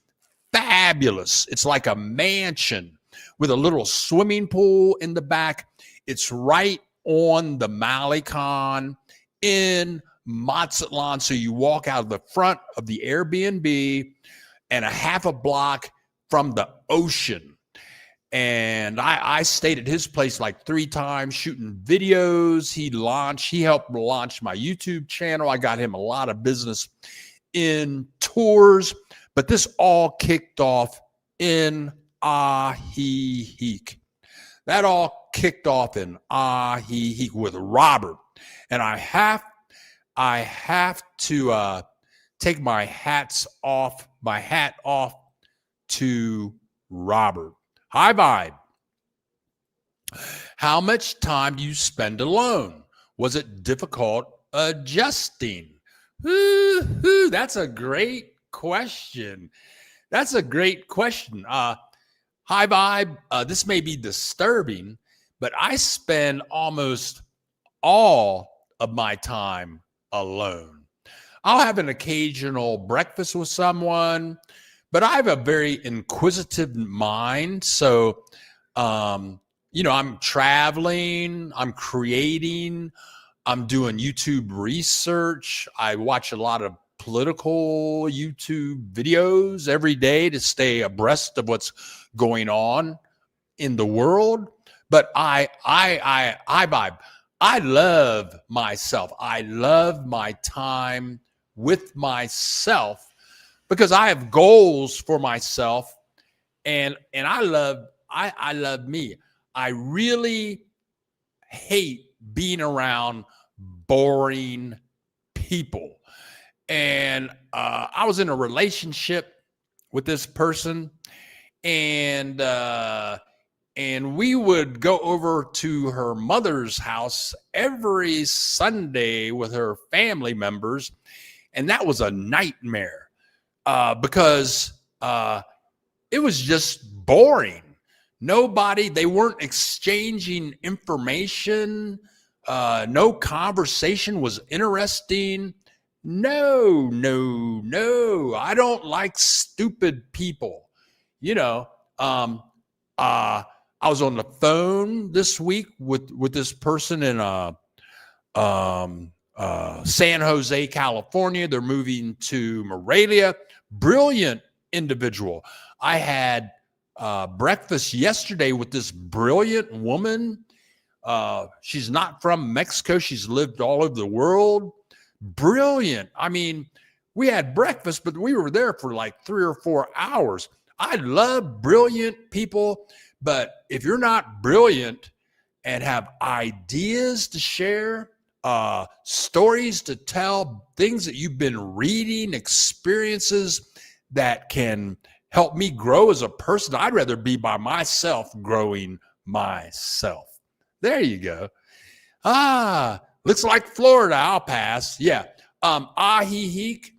fabulous. It's like a mansion with a little swimming pool in the back. It's right on the Malecon in Mazatlan. So you walk out of the front of the Airbnb and a half a block from the ocean. And I stayed at his place like 3 times shooting videos. He helped launch my YouTube channel. I got him a lot of business in tours, but this all kicked off in Ahiheek. That all kicked off in Ahiheek with Robert. And I have to take my hat off to Robert. Hi, Vibe. How much time do you spend alone? Was it difficult adjusting? That's a great question. Hi, Vibe. This may be disturbing, but I spend almost all of my time alone. I'll have an occasional breakfast with someone, but I have a very inquisitive mind. So, I'm traveling, I'm creating, I'm doing YouTube research. I watch a lot of political YouTube videos every day to stay abreast of what's going on in the world. But I vibe. I love myself. I love my time with myself, because I have goals for myself, and I love me. I really hate being around boring people. And I was in a relationship with this person, and we would go over to her mother's house every Sunday with her family members, and that was a nightmare. Because it was just boring. They weren't exchanging information. No conversation was interesting. No. I don't like stupid people. I was on the phone this week with this person in San Jose, California. They're moving to Morelia. Brilliant individual. I had breakfast yesterday with this brilliant woman. She's not from Mexico. She's lived all over the world. Brilliant. I mean, we had breakfast, but we were there for like 3 or 4 hours. I love brilliant people, but if you're not brilliant and have ideas to share, stories to tell, things that you've been reading, experiences that can help me grow as a person, I'd rather be by myself growing myself. There you go. Looks like Florida. I'll pass. Yeah. Ahiheek.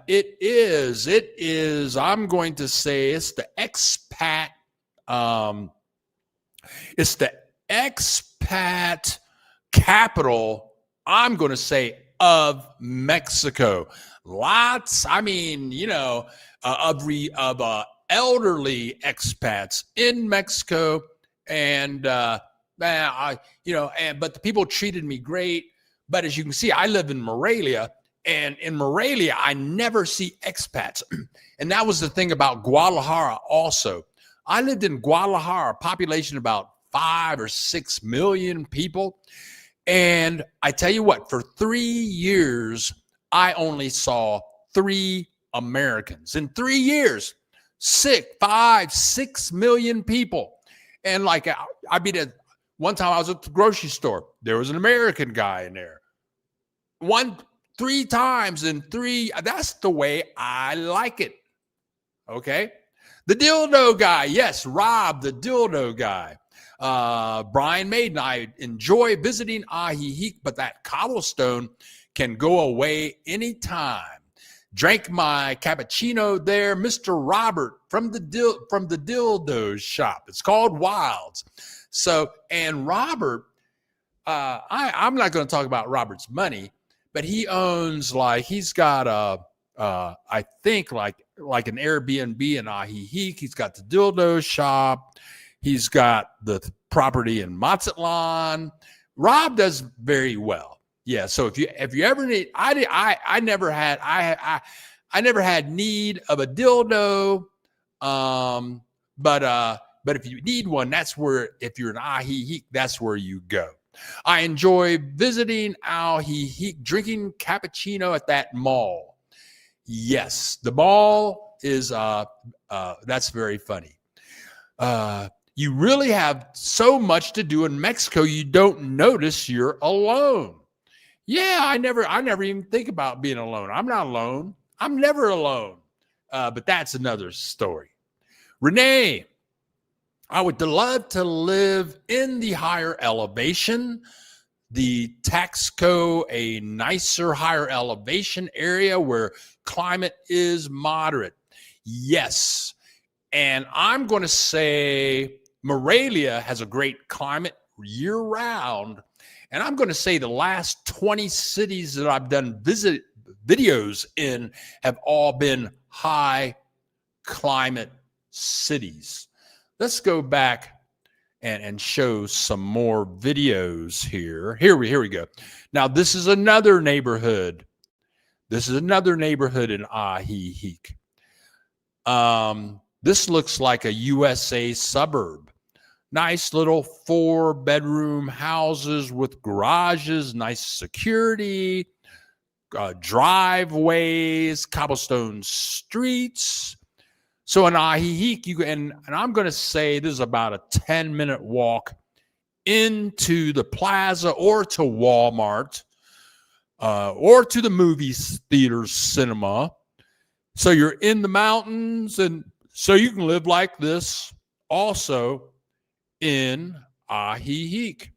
It is, I'm going to say it's the expat. It's the expat capital, I'm going to say, of Mexico. Lots, I mean, of elderly expats in Mexico, and but the people treated me great. But as you can see, I live in Morelia, and in Morelia, I never see expats, and that was the thing about Guadalajara. Also, I lived in Guadalajara, population about 5 or 6 million people. And I tell you what, for 3 years, I only saw 3 Americans. In 3 years, 5, 6 million people. And like, one time I was at the grocery store, there was an American guy in there. 3 times in 3, that's the way I like it. Okay. The dildo guy. Yes, Rob, the dildo guy. Brian Maiden, I enjoy visiting Ajijic, but that cobblestone can go away anytime. Drank my cappuccino there, Mr. Robert from the dildo shop. It's called Wilds. So, and Robert, I'm not going to talk about Robert's money, but he owns he's got I think like an Airbnb in Ajijic. He's got the dildo shop. He's got the property in Mazatlan. Rob does very well. Yeah. So if you ever need, I never had need of a dildo. But if you need one, that's where, if you're in Ajijic, that's where you go. I enjoy visiting Ajijic, drinking cappuccino at that mall. Yes, the mall is that's very funny. You really have so much to do in Mexico, you don't notice you're alone. Yeah, I never even think about being alone. I'm not alone. I'm never alone. But that's another story. Renee, I would love to live in the higher elevation, the Taxco, a nicer higher elevation area where climate is moderate. Yes. And I'm going to say Morelia has a great climate year round. And I'm going to say the last 20 cities that I've done videos in have all been high climate cities. Let's go back and show some more videos here. Here we go. Now, this is another neighborhood. This is another neighborhood in Ajijic. This looks like a USA suburb. Nice little 4-bedroom houses with garages, nice security, driveways, cobblestone streets. So in Ajijic, and I'm going to say this is about a 10-minute walk into the plaza or to Walmart or to the movie theater cinema. So you're in the mountains, and so you can live like this also in Ajijic.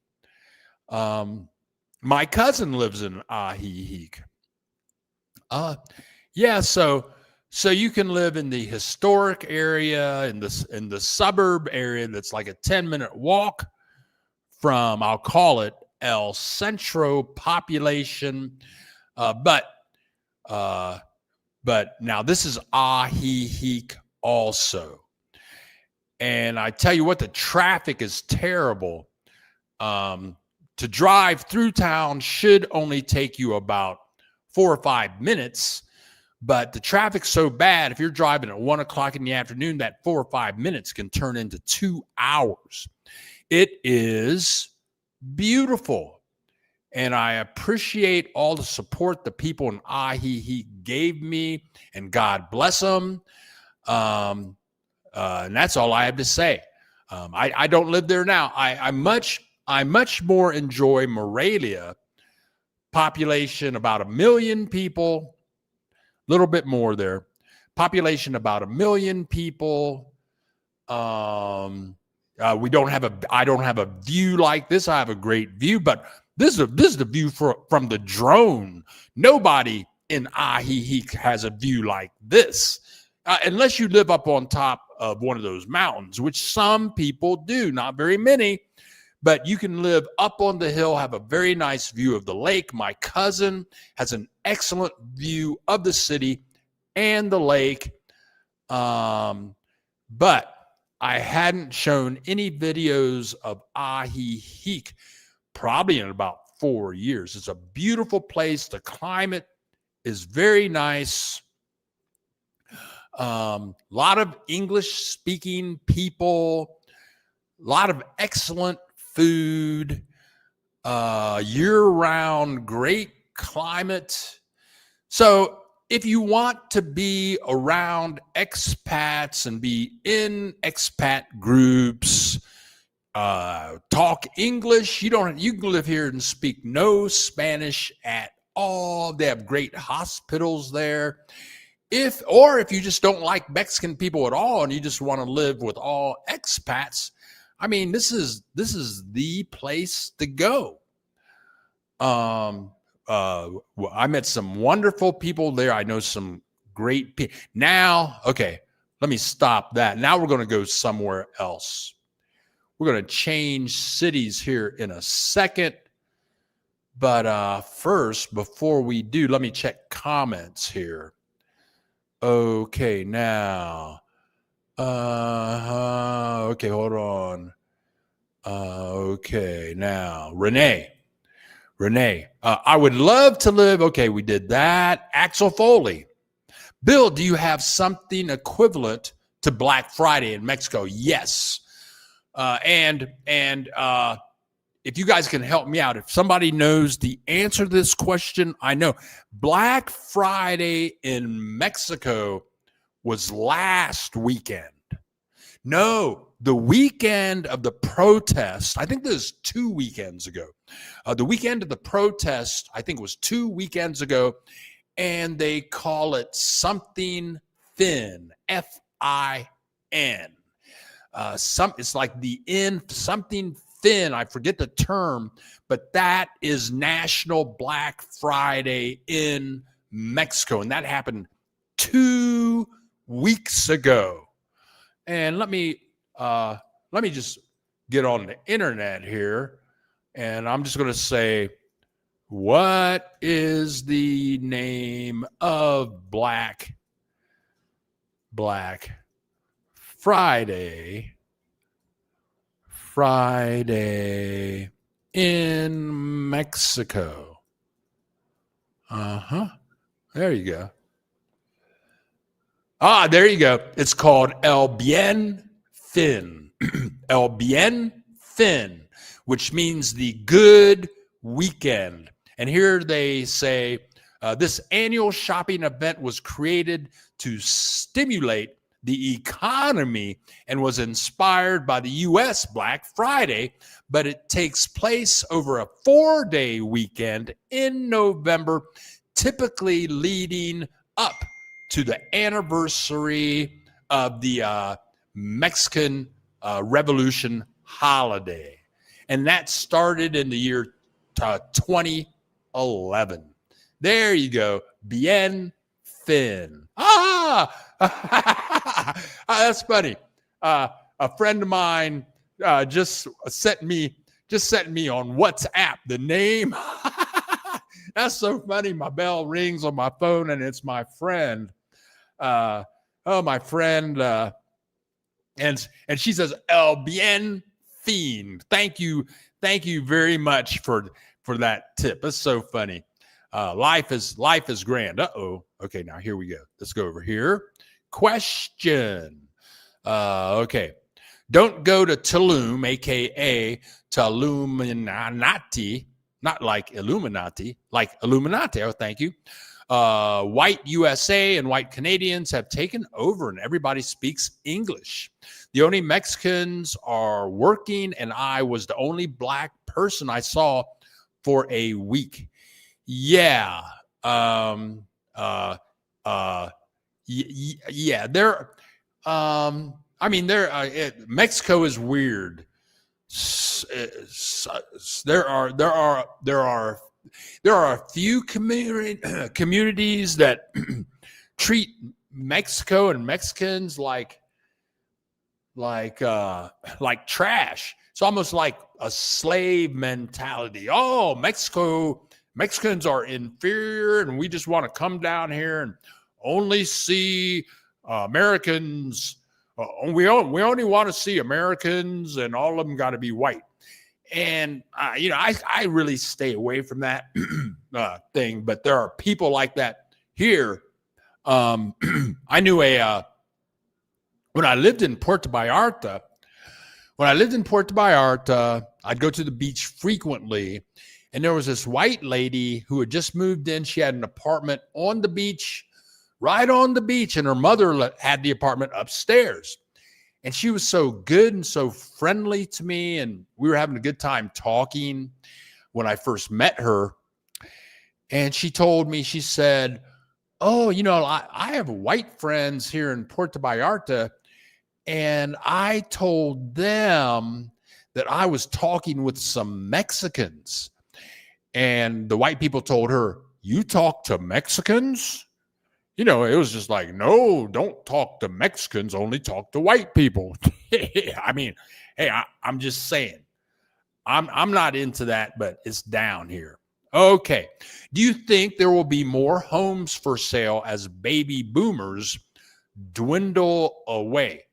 My cousin lives in Ajijic. Yeah, so you can live in the historic area, in the suburb area that's like a 10-minute walk from, I'll call it, El Centro population. But now this is Ajijic also. And I tell you what, the traffic is terrible. To drive through town should only take you about 4 or 5 minutes. But the traffic's so bad, if you're driving at 1 o'clock in the afternoon, that 4 or 5 minutes can turn into 2 hours. It is beautiful. And I appreciate all the support the people in Ajijic gave me, and God bless them. And that's all I have to say. I don't live there now. I much more enjoy Morelia, population about 1 million people, little bit more there. Population about 1 million people. I don't have a view like this. I have a great view, but this is the view from the drone. Nobody in Ajijic has a view like this, unless you live up on top of one of those mountains, which some people do. Not very many, but you can live up on the hill, have a very nice view of the lake. My cousin has an excellent view of the city and the lake. But I hadn't shown any videos of Ahiheek probably in about 4 years. It's a beautiful place. The climate is very nice. Lot of English speaking people, a lot of excellent food, year round, great climate. So if you want to be around expats and be in expat groups, talk English, you can live here and speak no Spanish at all. They have great hospitals there. If you just don't like Mexican people at all and you just want to live with all expats, I mean, this is the place to go. I met some wonderful people there. I know some great people. Now, okay, let me stop that. Now we're going to go somewhere else. We're going to change cities here in a second. But first, before we do, let me check comments here. Okay, now. Okay, hold on. Okay, now. Renee, I would love to live. Okay, we did that. Axel Foley. Bill, do you have something equivalent to Black Friday in Mexico? Yes. And if you guys can help me out, if somebody knows the answer to this question, I know Black Friday in Mexico was last weekend. No, the weekend of the protest, I think this was 2 weekends ago. The weekend of the protest, I think was 2 weekends ago, and they call it something thin, F-I-N. It's like the N, something thin. I forget the term, but that is National Black Friday in Mexico, and that happened 2 weeks ago. And let me just get on the internet here, and I'm just going to say, what is the name of Black Friday in Mexico? There you go. There you go. It's called El Bien Fin. El Bien Fin, which means the good weekend. And here they say, this annual shopping event was created to stimulate the economy and was inspired by the U.S. Black Friday, but it takes place over a 4-day weekend in November, typically leading up to the anniversary of the Mexican Revolution holiday. And that started in the year 2011. There you go. Bien Fin. That's funny. A friend of mine just sent me on WhatsApp the name. That's so funny. My bell rings on my phone and it's my friend. My friend. And she says, El Bien Fin. Thank you very much for that tip. That's so funny. Life is grand. Okay, now here we go. Let's go over here. Question. Okay. Don't go to Tulum, aka Illuminati, not like Illuminati, like Illuminati. Oh, thank you. White USA and white Canadians have taken over and everybody speaks English. The only Mexicans are working and I was the only black person I saw for a week. Yeah. Yeah. Mexico is weird. There are a few communities that treat Mexico and Mexicans like trash. It's almost like a slave mentality. Oh, Mexicans are inferior, and we just want to come down here and only see Americans. We only want to see Americans, and all of them got to be white. And I really stay away from that thing. But there are people like that here. I knew when I lived in Puerto Vallarta. I'd go to the beach frequently, and there was this white lady who had just moved in. She had an apartment on the beach, right on the beach, and her mother had the apartment upstairs. And she was so good and so friendly to me, and we were having a good time talking when I first met her. And she told me, she said, oh, I have white friends here in Puerto Vallarta, and I told them that I was talking with some Mexicans. And the white people told her, you talk to Mexicans? It was just like, no, don't talk to Mexicans, only talk to white people. I mean, hey, I'm just saying, I'm not into that, but it's down here. Okay. Do you think there will be more homes for sale as baby boomers dwindle away?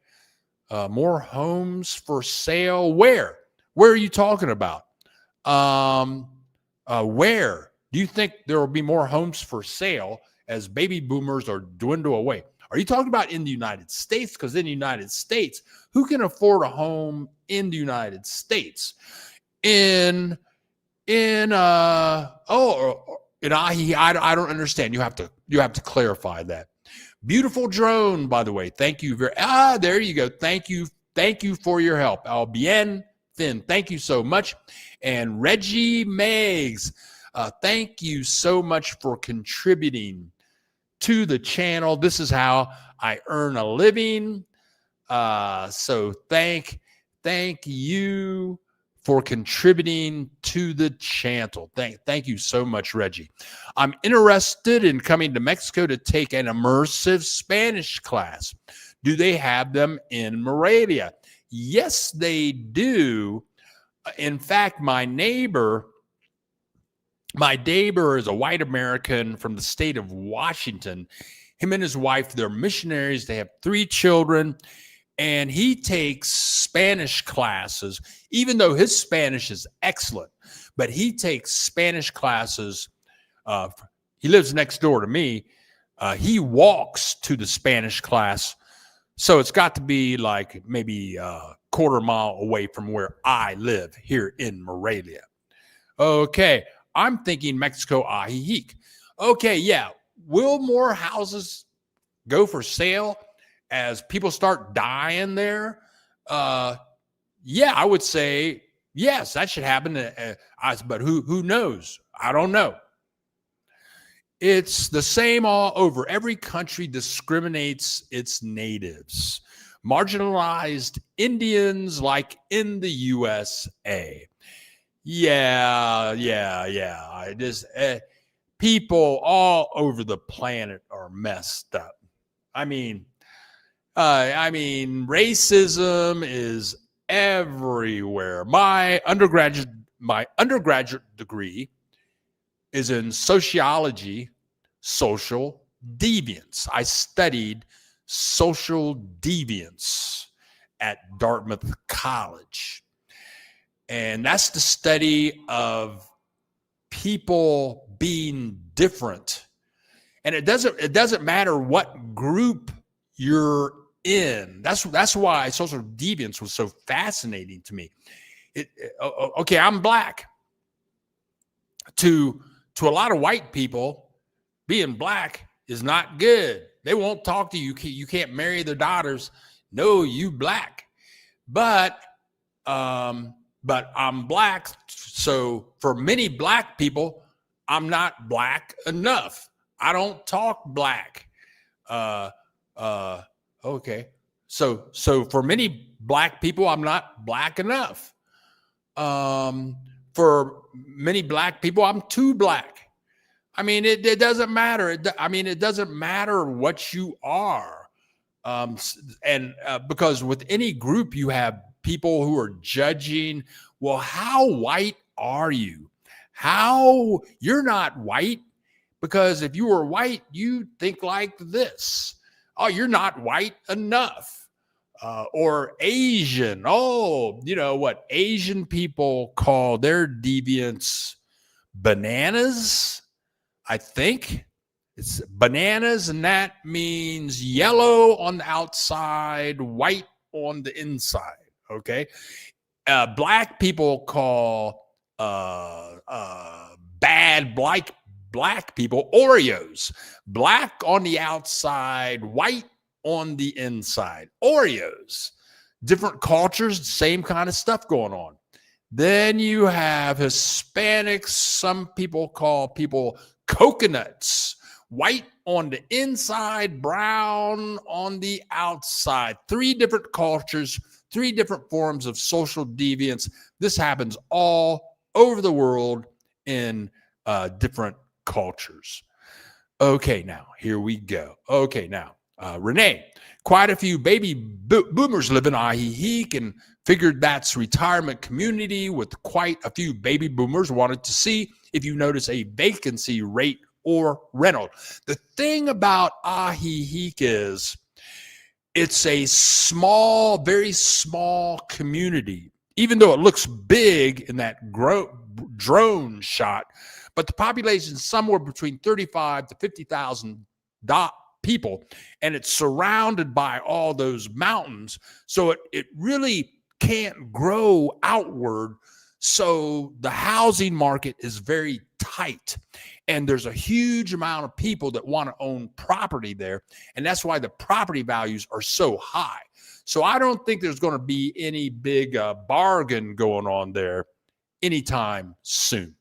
More homes for sale? Where? Where are you talking about? Where? Do you think there will be more homes for sale as baby boomers are dwindle away? Are you talking about in the United States? Because in the United States, who can afford a home in the United States? I don't understand. You have to clarify that. Beautiful drone, by the way. Thank you there you go. Thank you for your help. Bien Finn, thank you so much. And Reggie Meggs, thank you so much for contributing to the channel. This is how I earn a living. So thank you for contributing to the channel. Thank you so much, Reggie. I'm interested in coming to Mexico to take an immersive Spanish class. Do they have them in Morelia? Yes, they do. In fact, my neighbor is a white American from the state of Washington. Him and his wife, they're missionaries. They have 3 children. And he takes Spanish classes, even though his Spanish is excellent, but he takes Spanish classes. He lives next door to me. He walks to the Spanish class. So it's got to be like maybe a quarter mile away from where I live here in Morelia. Okay. I'm thinking Mexico, Ajijic. Okay. Yeah. Will more houses go for sale as people start dying there? Yeah, I would say yes, that should happen. But who knows? I don't know. It's the same all over. Every country discriminates its natives. Marginalized Indians, like in the USA. Yeah. People all over the planet are messed up. I mean, racism is everywhere. My undergraduate degree is in sociology, social deviance. I studied social deviance at Dartmouth College. And that's the study of people being different. And it doesn't matter what group you're in. That's why social deviance was so fascinating to me. Okay, I'm black. To a lot of white people, being black is not good. They won't talk to you. You can't marry their daughters. No, you black. But I'm black. So for many black people, I'm not black enough. I don't talk black. Okay. So for many black people, I'm not black enough. For many black people, I'm too black. I mean, it doesn't matter. It doesn't matter what you are. Because with any group, you have people who are judging, well, how white are you? How you're not white, because if you were white, you think like this. Oh, you're not white enough. Or Asian. Oh, you know what? Asian people call their deviants bananas, I think. It's bananas, and that means yellow on the outside, white on the inside. Okay. Black people call bad black people Oreos. Black on the outside, white on the inside. Oreos. Different cultures, same kind of stuff going on. Then you have Hispanics. Some people call people coconuts. White on the inside, brown on the outside. 3 different cultures, 3 different forms of social deviance. This happens all over the world in different cultures. Okay, now here we go. Okay, now Renee, quite a few baby boomers live in Ahihique, and figured that's retirement community with quite a few baby boomers. Wanted to see if you notice a vacancy rate or rental. The thing about Ahihique is it's a small, very small community, even though it looks big in that drone shot. But the population is somewhere between 35 to 50,000 people, and it's surrounded by all those mountains. So it really can't grow outward. So the housing market is very tight, and there's a huge amount of people that want to own property there. And that's why the property values are so high. So I don't think there's going to be any big bargain going on there anytime soon.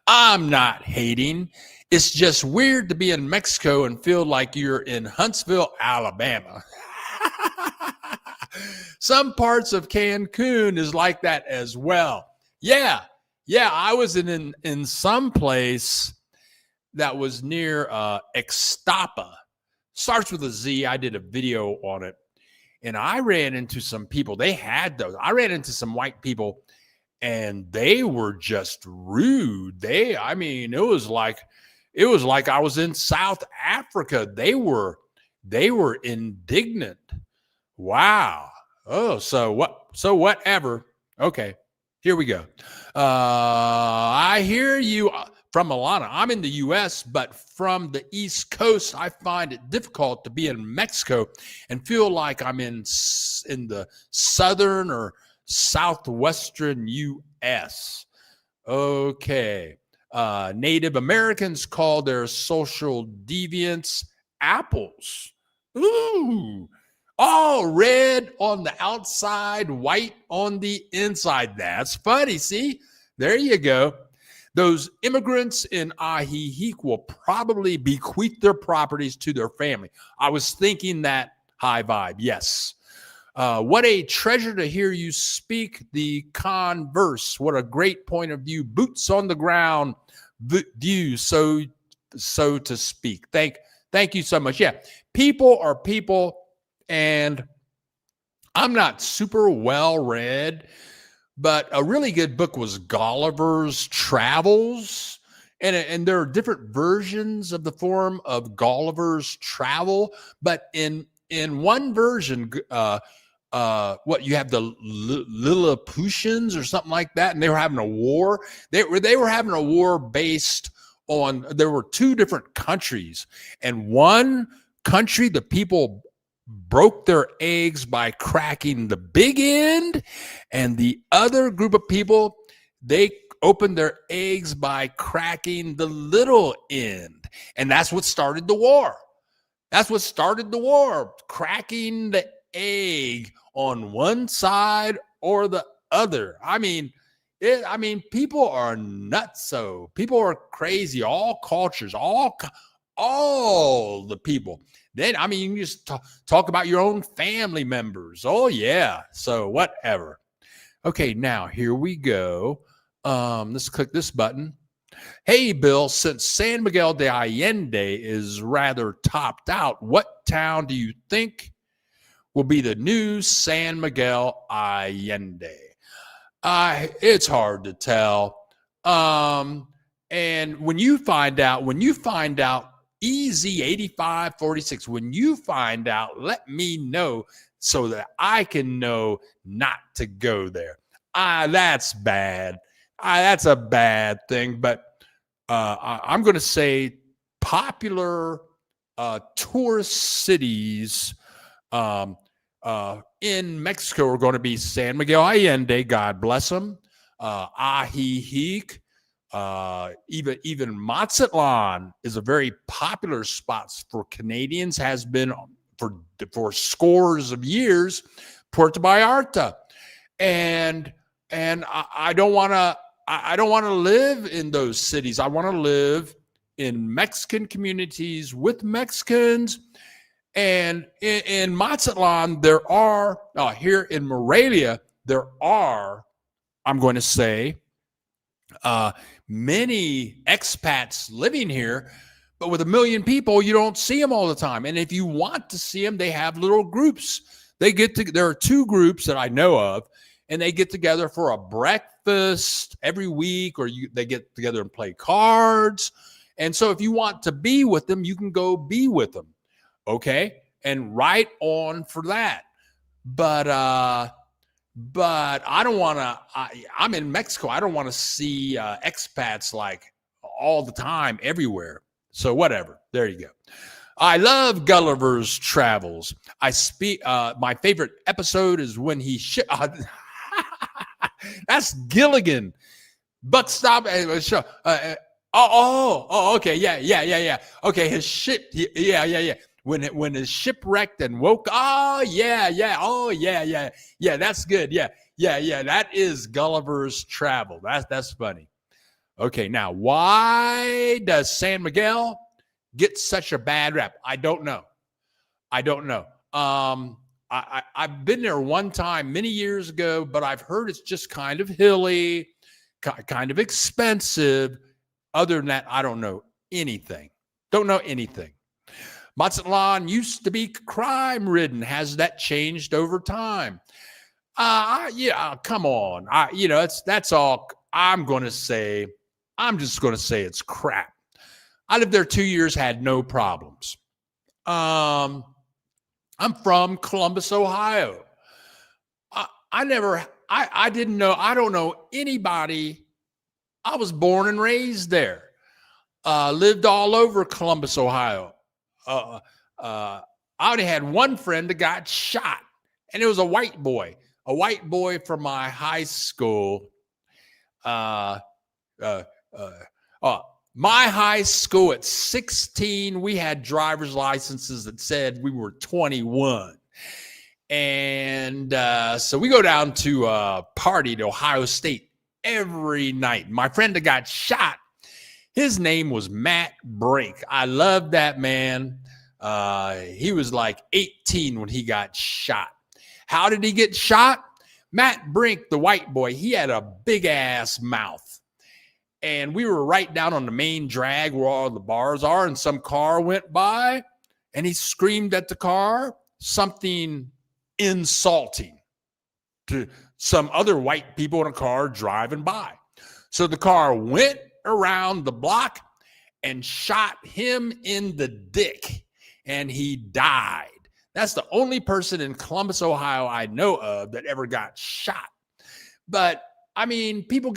I'm not hating. It's just weird to be in Mexico and feel like you're in Huntsville, Alabama. Some parts of Cancun is like that as well. Yeah, I was in some place that was near Ixtapa. Starts with a Z. I did a video on it, and I ran into some people. They had those. I ran into some white people, and they were just rude. It was like I was in South Africa. They were indignant. Wow. Oh, so whatever. Okay, here we go. I hear you from Alana. I'm in the U.S., but from the East Coast, I find it difficult to be in Mexico and feel like I'm in the southern or southwestern U.S. Okay. Native Americans call their social deviants apples. Ooh. All red on the outside, white on the inside. That's funny. See, there you go. Those immigrants in Ahihique will probably bequeath their properties to their family. I was thinking that high vibe. Yes. What a treasure to hear you speak the converse. What a great point of view. Boots on the ground view, so to speak. Thank you so much. Yeah, people are people, and I'm not super well read, but a really good book was Gulliver's Travels. And there are different versions of the form of Gulliver's Travel, but in one version, what you have the Lilliputians or something like that, and they were having a war. They were having a war based on, there were 2 different countries, and one country, the people broke their eggs by cracking the big end, and the other group of people, they opened their eggs by cracking the little end, and that's what started the war. Cracking the egg on one side or the other. People are nuts. So people are crazy. All cultures, all the people. Then, you can just talk about your own family members. Oh yeah. So whatever. Okay, now here we go. Let's click this button. Hey, Bill, since San Miguel de Allende is rather topped out, what town do you think will be the new San Miguel Allende. It's hard to tell. And when you find out, EZ8546, when you find out, let me know so that I can know not to go there. That's bad. That's a bad thing. But I'm going to say popular tourist cities in Mexico are going to be San Miguel Allende, God bless them, Ajijic, even Mazatlan is a very popular spot for Canadians, has been for scores of years. Puerto Vallarta, and I don't want to live in those cities. I want to live in Mexican communities with Mexicans. And in Mazatlan, there are, here in Morelia, there are, I'm going to say, many expats living here, but with 1 million people, you don't see them all the time. And if you want to see them, they have little groups. There are 2 groups that I know of, and they get together for a breakfast every week, or they get together and play cards. And so if you want to be with them, you can go be with them. Okay. And right on for that. But I don't want to, I'm in Mexico. I don't want to see expats like all the time everywhere. So whatever. There you go. I love Gulliver's Travels. My favorite episode is when he that's Gilligan. But stop. Okay. Yeah. Okay. His ship. Yeah. When his ship wrecked and woke. Oh, yeah. Yeah, that's good. Yeah. That is Gulliver's Travel. That's funny. Okay. Now, why does San Miguel get such a bad rap? I don't know. I've been there one time many years ago, but I've heard it's just kind of hilly, kind of expensive. Other than that, I don't know anything. Mazatlan used to be crime-ridden. Has that changed over time? Yeah, come on. That's all. I'm just going to say it's crap. I lived there 2 years, had no problems. I'm from Columbus, Ohio. I didn't know. I don't know anybody. I was born and raised there. Lived all over Columbus, Ohio. I only had one friend that got shot, and it was a white boy from my high school. My high school at 16, we had driver's licenses that said we were 21. And so we go down to party to Ohio State every night. My friend that got shot, his name was Matt Brink. I love that man. He was like 18 when he got shot. How did he get shot? Matt Brink, the white boy, he had a big ass mouth. And we were right down on the main drag where all the bars are, and some car went by, and he screamed at the car something insulting to some other white people in a car driving by. So the car went around the block and shot him in the dick, and he died. That's the only person in Columbus, Ohio I know of that ever got shot. But I mean, people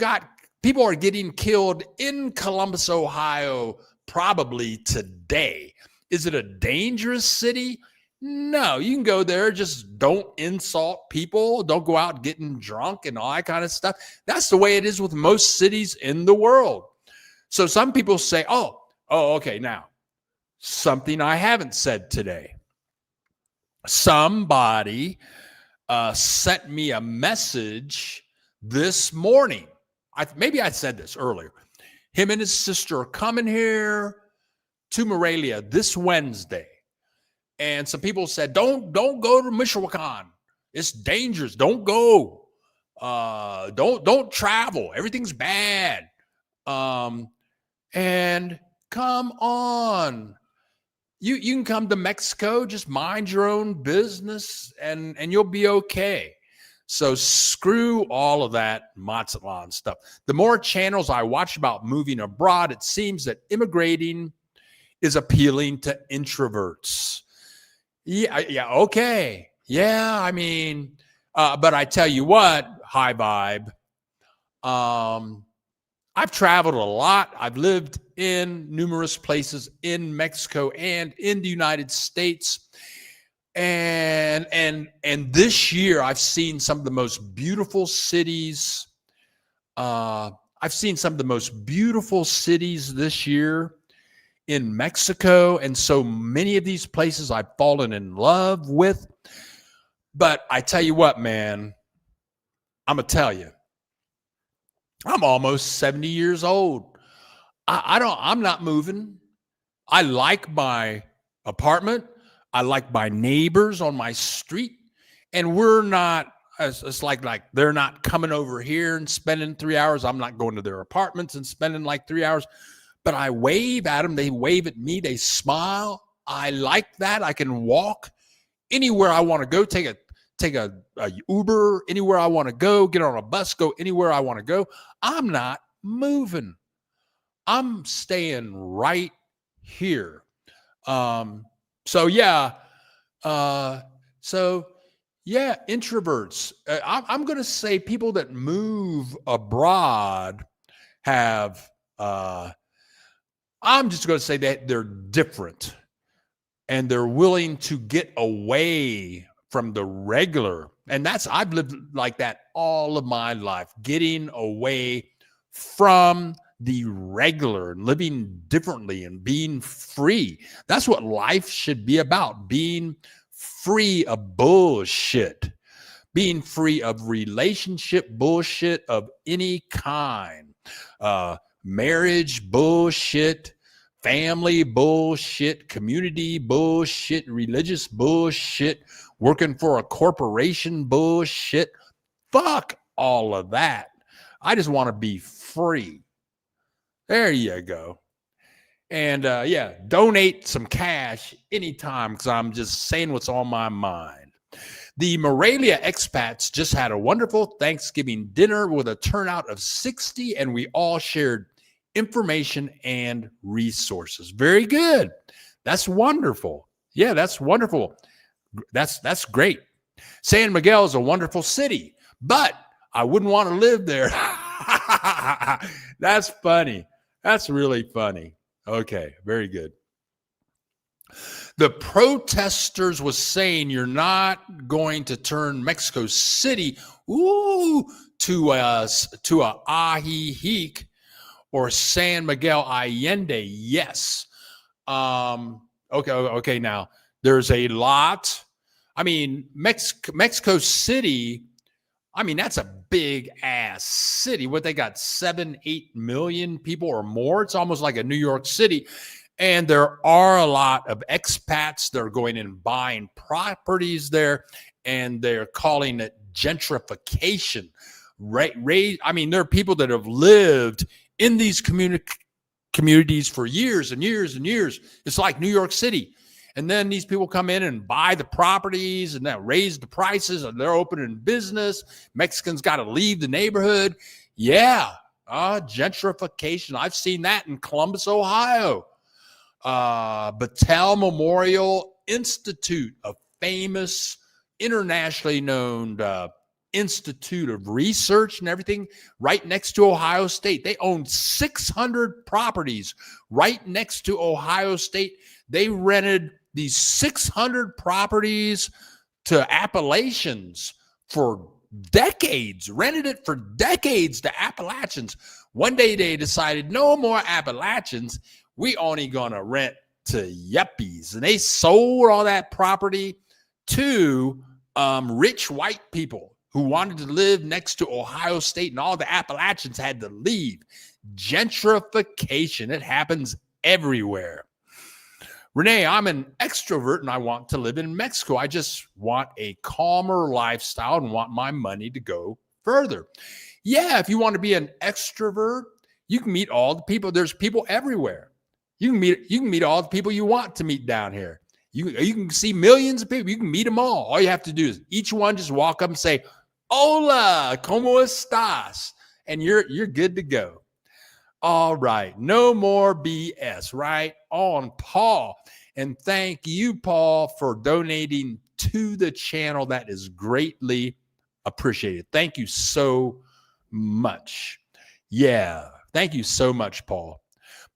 are getting killed in Columbus, Ohio, probably today. Is it a dangerous city? No, you can go there. Just don't insult people. Don't go out getting drunk and all that kind of stuff. That's the way it is with most cities in the world. So some people say, oh, okay. Now, something I haven't said today. Somebody sent me a message this morning. Maybe I said this earlier. Him and his sister are coming here to Morelia this Wednesday. And some people said, don't go to Michoacan. It's dangerous. Don't go. Don't travel. Everything's bad. And come on. You can come to Mexico, just mind your own business, and you'll be okay. So screw all of that Mazatlan stuff. The more channels I watch about moving abroad, it seems that immigrating is appealing to introverts. Yeah, okay. Yeah, I mean, but I tell you what, high vibe. I've traveled a lot. I've lived in numerous places in Mexico and in the United States. And this year I've seen some of the most beautiful cities. I've seen some of the most beautiful cities this year in Mexico. And so many of these places I've fallen in love with. But I tell you what, man, I'm going to tell you, I'm almost 70 years old. I'm not moving. I like my apartment. I like my neighbors on my street. And we're not, it's like they're not coming over here and spending 3 hours. I'm not going to their apartments and spending like 3 hours. But I wave at them. They wave at me. They smile. I like that. I can walk anywhere I want to go. Take a Uber anywhere I want to go. Get on a bus. Go anywhere I want to go. I'm not moving. I'm staying right here. So yeah. Introverts. I'm going to say people that move abroad have. I'm just going to say that they're different, and they're willing to get away from the regular. And I've lived like that all of my life, getting away from the regular and living differently and being free. That's what life should be about, being free of bullshit, being free of relationship bullshit of any kind, marriage bullshit, family bullshit, community bullshit, religious bullshit, working for a corporation bullshit. Fuck all of that. I just want to be free. There you go. And donate some cash anytime, because I'm just saying what's on my mind. The Morelia expats just had a wonderful Thanksgiving dinner with a turnout of 60, and we all shared information and resources. Very good. That's wonderful. Yeah, that's wonderful. That's great. San Miguel is a wonderful city, but I wouldn't want to live there. That's funny. That's really funny. Okay, very good. The protesters was saying you're not going to turn Mexico City to a Ajijic or San Miguel Allende. Yes. Okay. Now there's a lot. I mean, Mexico City. I mean, that's a big ass city. What they got, 7-8 million people or more. It's almost like a New York City. And there are a lot of expats that are going in and buying properties there, and they're calling it gentrification. I mean, there are people that have lived in these communities for years and years and years. It's like New York City. And then these people come in and buy the properties and then raise the prices, and they're opening business. Mexicans got to leave the neighborhood. Yeah, gentrification. I've seen that in Columbus, Ohio. Battelle Memorial Institute, a famous, internationally known institute of research and everything, right next to Ohio State. They own 600 properties right next to Ohio State. They rented these 600 properties to Appalachians for decades, rented it for decades to Appalachians. One day they decided no more Appalachians. We only going to rent to yuppies. And they sold all that property to rich white people who wanted to live next to Ohio State, and all the Appalachians had to leave. Gentrification. It happens everywhere. Renee, I'm an extrovert and I want to live in Mexico. I just want a calmer lifestyle and want my money to go further. Yeah, if you want to be an extrovert, you can meet all the people. There's people everywhere. You can meet all the people you want to meet down here. You can see millions of people. You can meet them all. All you have to do is each one just walk up and say, "Hola, ¿cómo estás?" And you're good to go. All right, no more BS. Right on, Paul. And thank you, Paul, for donating to the channel. That is greatly appreciated. Thank you so much. Yeah, thank you so much, Paul.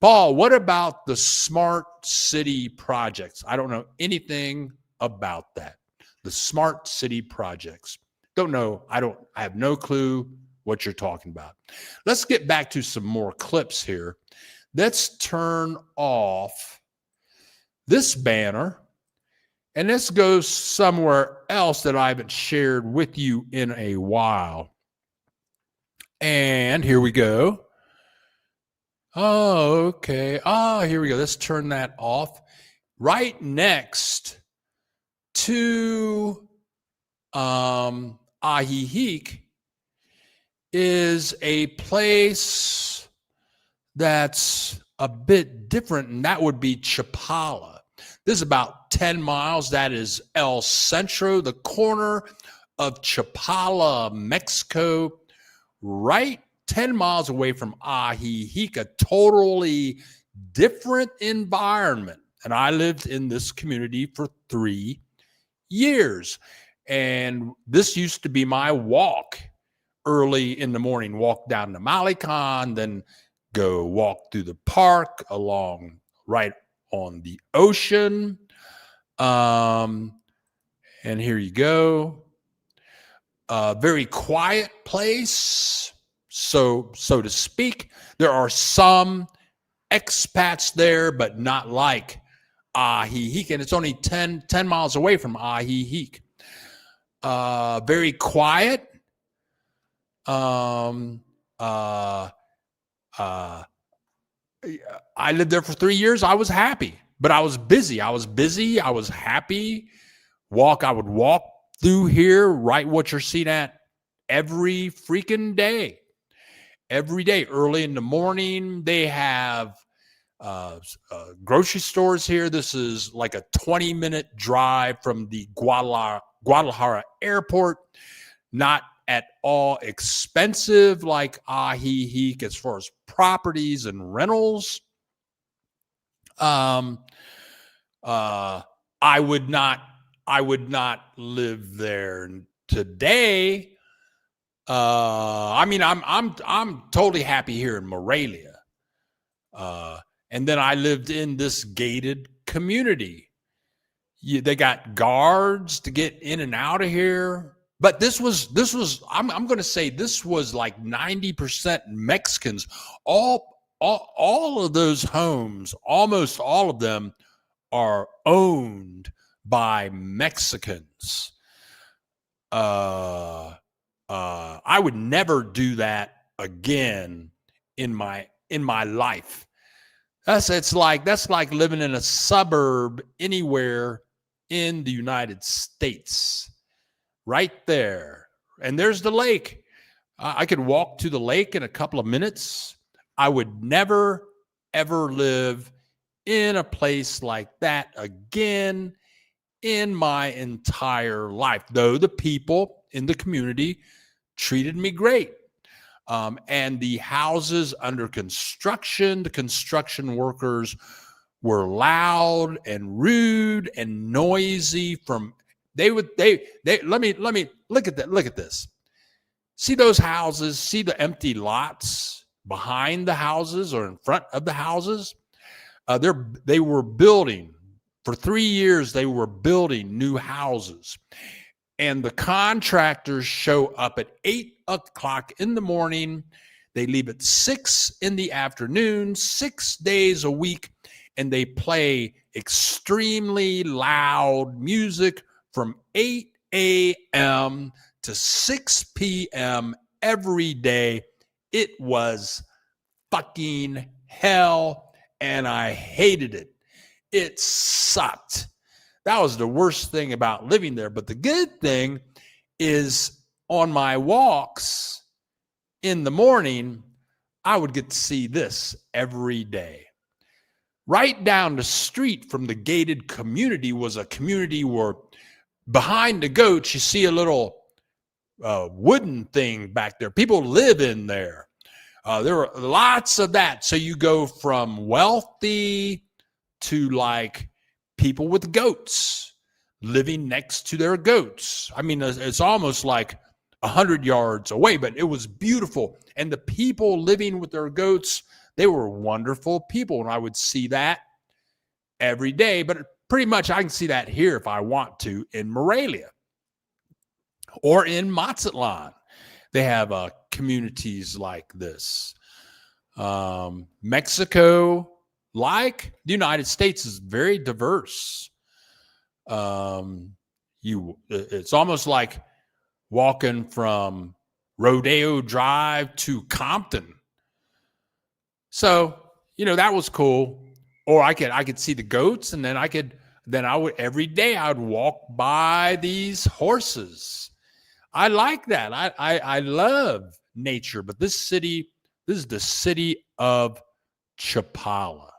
Paul, what about the smart city projects? I don't know anything about that. The smart city projects. Don't know. I have no clue what you're talking about. Let's get back to some more clips here. Let's turn off this banner and let's go somewhere else that I haven't shared with you in a while. And here we go. Oh, okay. Here we go. Let's turn that off. Right next to Ahihic is a place that's a bit different, and that would be Chapala. This is about 10 miles. That is El Centro, the corner of Chapala, Mexico, right 10 miles away from Ahihic, a totally different environment. And I lived in this community for 3 years. And this used to be my walk early in the morning, walk down to Malecon, then go walk through the park along right on the ocean. And here you go. Very quiet place, so to speak. There are some expats there, but not like Ahihic, and it's only 10 miles away from Ahihic. Very quiet. I lived there for 3 years. I was happy, but I was busy. I was happy. I would walk through here, right what you're seeing at every freaking day. Every day, early in the morning, they have grocery stores here. This is like a 20-minute drive from the Guadalajara airport. Not at all expensive like Ahihic as far as properties and rentals. I would not live there today. I'm totally happy here in Morelia. And then I lived in this gated community. They got guards to get in and out of here. But this was I'm going to say this was like 90% Mexicans. All of those homes, almost all of them, are owned by Mexicans. I would never do that again in my life. That's like living in a suburb anywhere in the United States. Right there. And there's the lake. I could walk to the lake in a couple of minutes. I would never, ever live in a place like that again in my entire life, though the people in the community treated me great. And the houses under construction, the construction workers were loud and rude and noisy. Let me look at that. Look at this. See those houses? See the empty lots behind the houses or in front of the houses? They were building for 3 years. They were building new houses, and the contractors show up at 8 o'clock in the morning. They leave at 6 in the afternoon, 6 days a week, and they play extremely loud music from 8 a.m. to 6 p.m. every day. It was fucking hell, and I hated it. It sucked. That was the worst thing about living there. But the good thing is on my walks in the morning, I would get to see this every day. Right down the street from the gated community was a community where behind the goats, you see a little wooden thing back there. People live in there. There are lots of that. So you go from wealthy to like people with goats living next to their goats. I mean, it's almost like 100 yards away, but it was beautiful. And the people living with their goats, they were wonderful people. And I would see that every day. But pretty much I can see that here if I want to in Morelia or in Mazatlan. They have communities like this. Mexico, like the United States, is very diverse. It's almost like walking from Rodeo Drive to Compton. So, that was cool. Or I could see the goats, and then I would every day I would walk by these horses. I like that. I love nature, but this is the city of Chapala.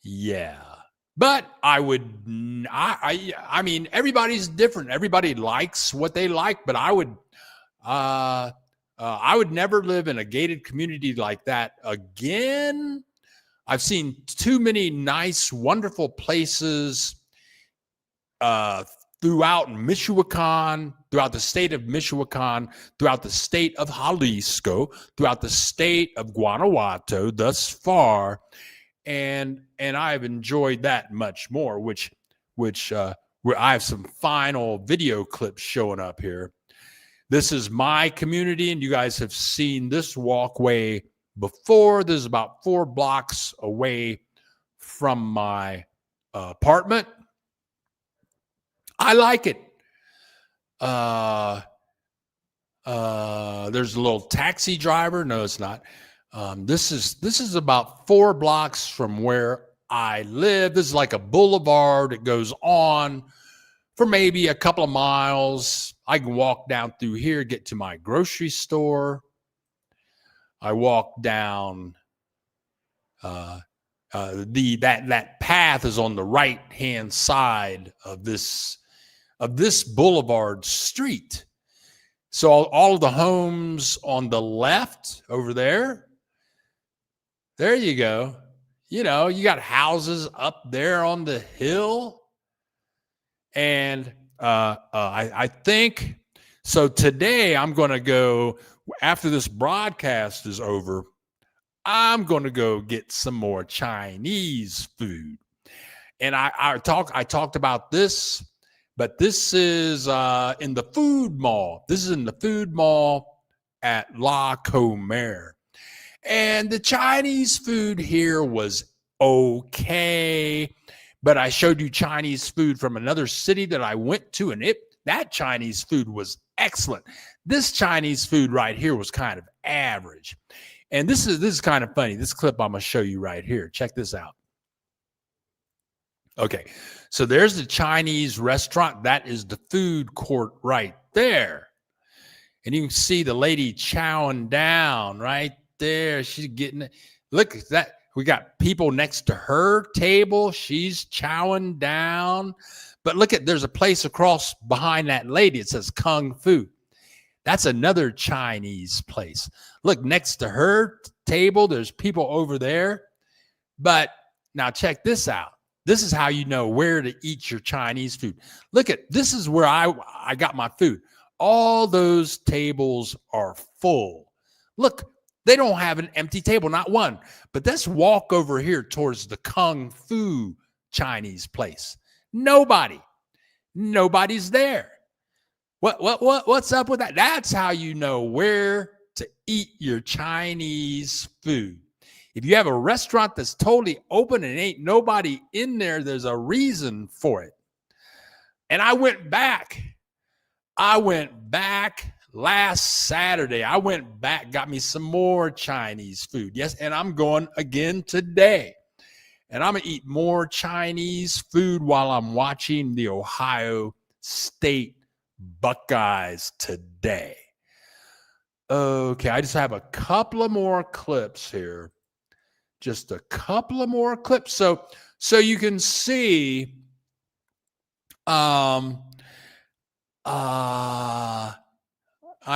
Yeah. But I mean, everybody's different. Everybody likes what they like, but I would never live in a gated community like that again. I've seen too many nice, wonderful places throughout Michoacan, throughout the state of Michoacan, throughout the state of Jalisco, throughout the state of Guanajuato thus far. And I've enjoyed that much more, which where I have some final video clips showing up here. This is my community, and you guys have seen this walkway before. This is about 4 blocks away from my apartment. I like it. There's a little taxi driver. No, it's not. This is about 4 blocks from where I live. This is like a boulevard. It goes on for maybe a couple of miles. I can walk down through here, get to my grocery store. I walk down. That path is on the right hand side of this boulevard street. So all of the homes on the left over there. There you go. You got houses up there on the hill. And I think, so today I'm going to go, after this broadcast is over, I'm going to go get some more Chinese food. And I talked about this, but this is in the food mall. This is in the food mall at La Comer. And the Chinese food here was okay, but I showed you Chinese food from another city that I went to, and that Chinese food was excellent. This Chinese food right here was kind of average. And this is kind of funny. This clip I'm going to show you right here. Check this out. Okay, so there's the Chinese restaurant. That is the food court right there. And you can see the lady chowing down right there. She's getting it. Look at that. We got people next to her table. She's chowing down. But look there's a place across behind that lady. It says Kung Fu. That's another Chinese place. Look, next to her table, there's people over there. But now check this out. This is how you know where to eat your Chinese food. Look this is where I got my food. All those tables are full. Look, they don't have an empty table, not one. But let's walk over here towards the Kung Fu Chinese place. Nobody's there. What's up with that? That's how you know where to eat your Chinese food. If you have a restaurant that's totally open and ain't nobody in there, there's a reason for it. And I went back last Saturday. I went back, got me some more Chinese food. Yes, and I'm going again today. And I'm going to eat more Chinese food while I'm watching the Ohio State Buckeyes today. Okay, I just have a couple of more clips here just a couple of more clips so you can see I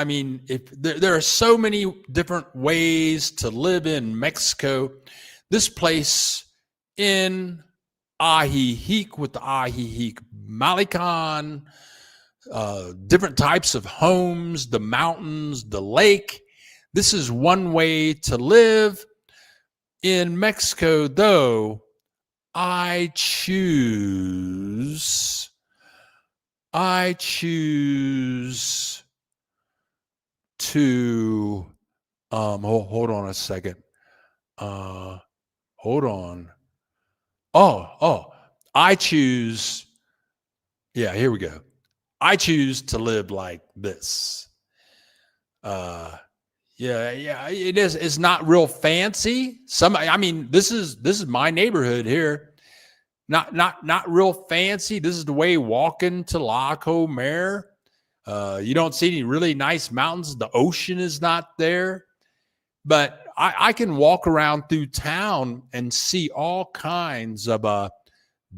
mean, if there are so many different ways to live in Mexico. This place in Ajijic with the Ajijic Malecon, different types of homes, the mountains, the lake. This is one way to live in Mexico, though I choose to hold on a second. Hold on. I choose. Yeah, here we go. I choose to live like this. Yeah, it is. It's not real fancy. I mean, this is my neighborhood here. Not real fancy. This is the way walking to La Comer. You don't see any really nice mountains. The ocean is not there, but I can walk around through town and see all kinds of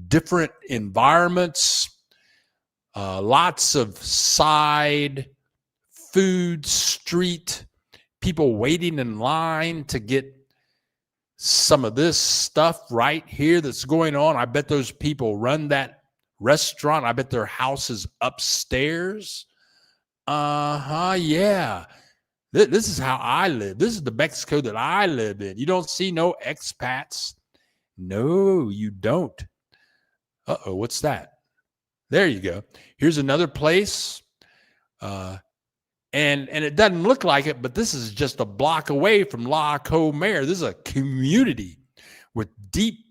different environments. Lots of side food street people waiting in line to get some of this stuff right here that's going on. I bet those people run that restaurant. I bet their house is upstairs. Yeah. This is how I live. This is the Mexico that I live in. You don't see no expats. No, you don't. Uh-oh, what's that? There you go. Here's another place. And it doesn't look like it, but this is just a block away from La Comer. This is a community with deep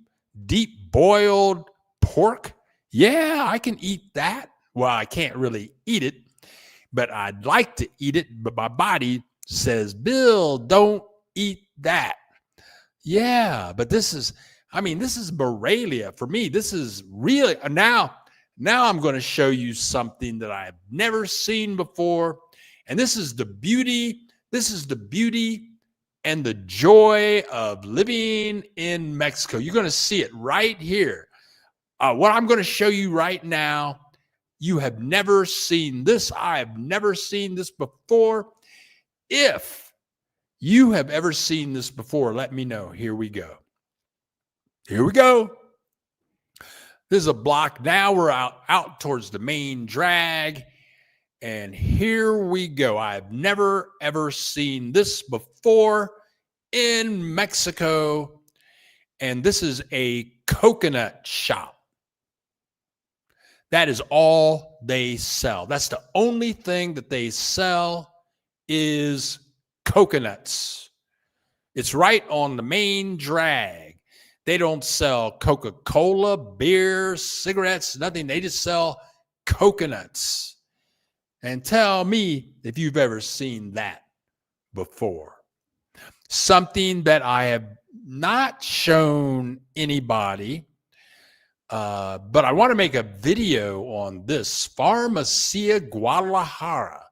boiled pork. Yeah, I can eat that. Well, I can't really eat it, but I'd like to eat it. But my body says, Bill, don't eat that. Yeah, but this is Morelia for me. This is really now I'm going to show you something that I've never seen before. And this is the beauty and the joy of living in Mexico. You're going to see it right here. What I'm going to show you right now, you have never seen this. I have never seen this before. If you have ever seen this before, let me know. Here we go. Here we go. This is a block. Now we're out towards the main drag. And here we go. I've never, ever seen this before in Mexico. And this is a coconut shop. That is all they sell. That's the only thing that they sell is coconuts. It's right on the main drag. They don't sell Coca-Cola, beer, cigarettes, nothing. They just sell coconuts. And tell me if you've ever seen that before. Something that I have not shown anybody, but I want to make a video on this. Farmacia Guadalajara.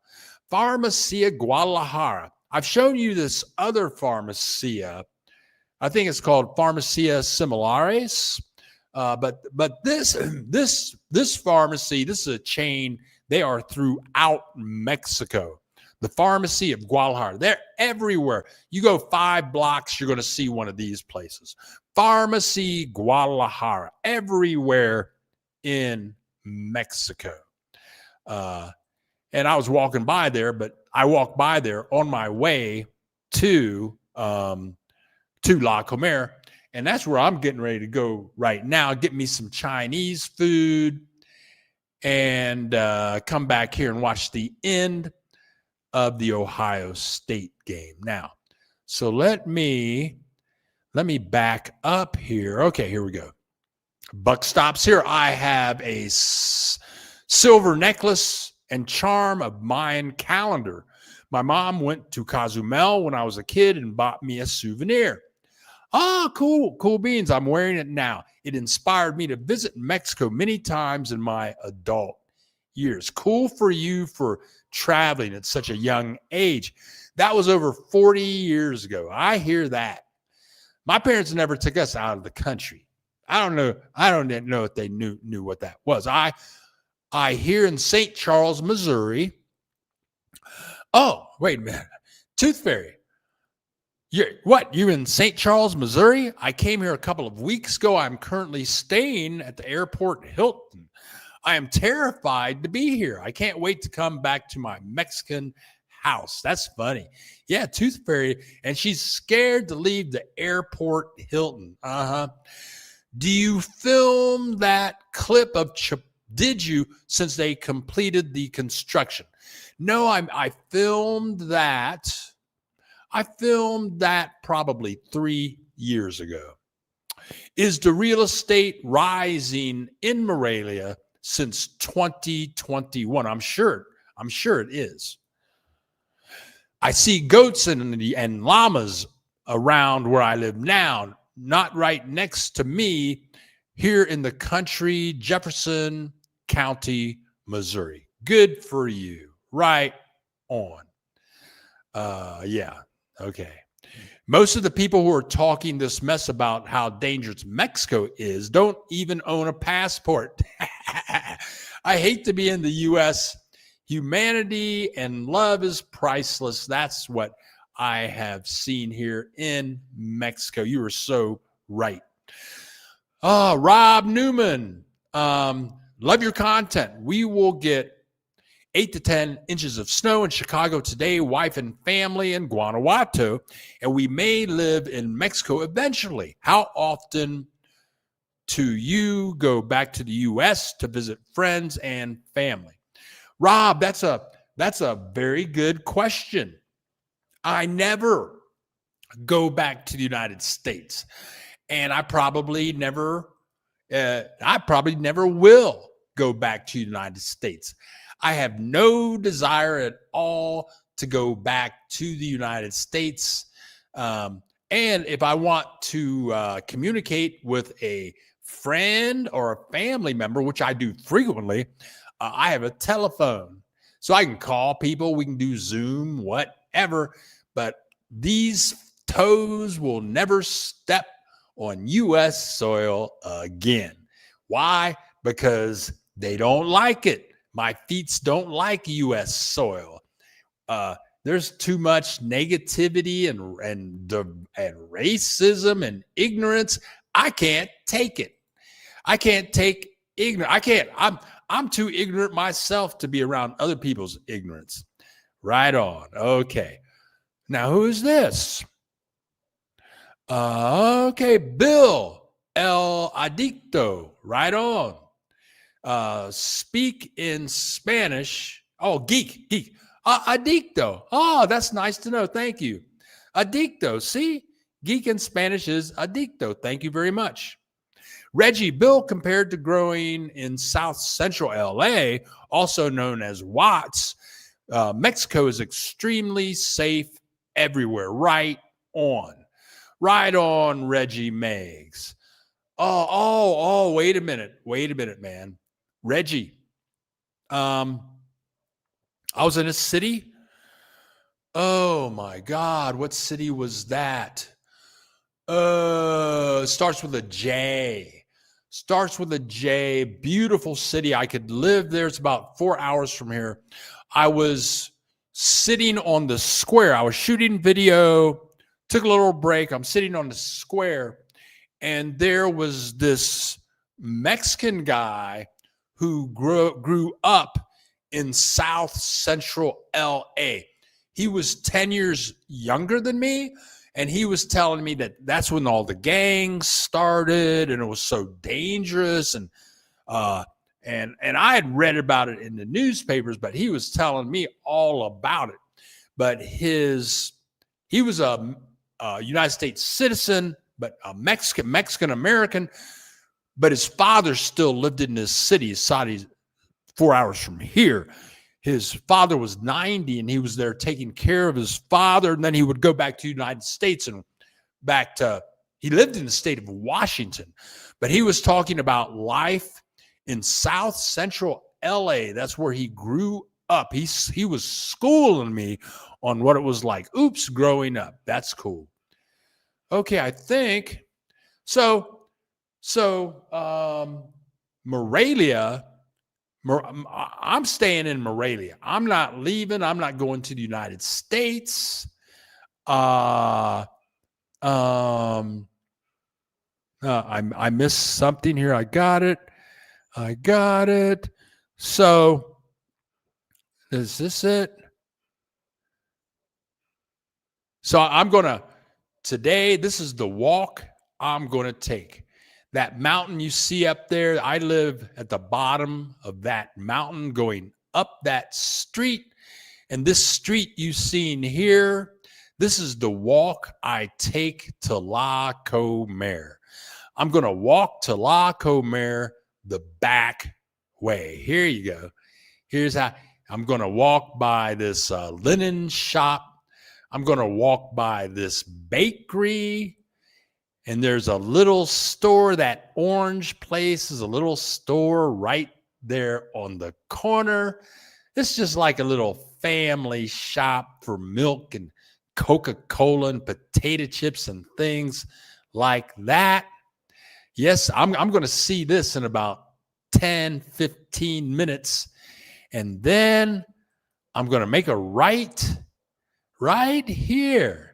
Farmacia Guadalajara. I've shown you this other Farmacia. I think it's called Farmacia Similares. But this pharmacy, this is a chain. They are throughout Mexico. The Pharmacy of Guadalajara. They're everywhere. You go 5 blocks, you're going to see one of these places. Pharmacy Guadalajara. Everywhere in Mexico. And I was walking by there, but I walked by there on my way to La Comer. And that's where I'm getting ready to go right now. Get me some Chinese food. And come back here and watch the end of the Ohio State game. Now, so let me back up here. Okay, here we go. Buck stops here. I have a silver necklace and charm of Mayan calendar. My mom went to Cozumel when I was a kid and bought me a souvenir. Cool beans. I'm wearing it now. It inspired me to visit Mexico many times in my adult years. Cool for you for traveling at such a young age. That was over 40 years ago. I hear that. My parents never took us out of the country. I don't know. I don't know if they knew what that was. I here in St. Charles, Missouri. Oh, wait a minute. Tooth Fairy. You're in St. Charles, Missouri? I came here a couple of weeks ago. I'm currently staying at the airport Hilton. I am terrified to be here. I can't wait to come back to my Mexican house. That's funny. Yeah, Tooth Fairy, and she's scared to leave the airport Hilton. Do you film that clip of did you, since they completed the construction? No, I filmed that. I filmed that probably 3 years ago. Is the real estate rising in Morelia since 2021? I'm sure it is. I see goats and llamas around where I live now, not right next to me here in the country, Jefferson County, Missouri. Good for you. Right on. Yeah. Okay. Most of the people who are talking this mess about how dangerous Mexico is don't even own a passport. I hate to be in the U.S. Humanity and love is priceless. That's what I have seen here in Mexico. You are so right. Rob Newman, love your content. We will get 8 to 10 inches of snow in Chicago today, wife and family in Guanajuato, and we may live in Mexico eventually. How often do you go back to the U.S. to visit friends and family? Rob, that's a very good question. I never go back to the United States, and I probably never will go back to the United States. I have no desire at all to go back to the United States. And if I want to communicate with a friend or a family member, which I do frequently, I have a telephone. So I can call people, we can do Zoom, whatever. But these toes will never step on U.S. soil again. Why? Because they don't like it. My feet don't like U.S. soil. There's too much negativity and racism and ignorance. I can't take it. I can't take ignorance. I'm too ignorant myself to be around other people's ignorance. Right on. Okay. Now who's this? Okay, Bill El Adicto. Right on. Speak in Spanish. Oh, geek. Adicto. Oh, that's nice to know. Thank you. Adicto. See, geek in Spanish is adicto. Thank you very much. Reggie, Bill compared to growing in South Central LA, also known as Watts, Mexico is extremely safe everywhere. Right on. Right on, Reggie Meggs. Oh, wait a minute, man. Reggie, I was in a city. Oh my God, what city was that? Starts with a J. Beautiful city. I could live there. It's about 4 hours from here. I was sitting on the square. I was shooting video, took a little break. I'm sitting on the square, and there was this Mexican guy who grew up in South Central LA. He was 10 years younger than me, and he was telling me that that's when all the gangs started, and it was so dangerous. And I had read about it in the newspapers, but he was telling me all about it. But he was a United States citizen, but a Mexican American. But his father still lived in this city, Saudi's 4 hours from here. His father was 90, and he was there taking care of his father. And then he would go back to the United States and he lived in the state of Washington. But he was talking about life in South Central LA. That's where he grew up. He was schooling me on what it was like. Growing up. That's cool. Okay, I think so. Morelia. I'm staying in Morelia. I'm not leaving. I'm not going to the United States. Uh, um, I missed something here. I got it. So is this it? So I'm gonna today. This is the walk I'm gonna take. That mountain you see up there. I live at the bottom of that mountain, going up that street. And this street you seen here, this is the walk I take to La Comer. I'm going to walk to La Comer the back way. Here you go. Here's how I'm going to walk by this linen shop. I'm going to walk by this bakery. And there's a little store. That orange place is a little store right there on the corner. It's just like a little family shop for milk and Coca-Cola and potato chips and things like that. Yes, I'm going to see this in about 10, 15 minutes. And then I'm going to make a right here.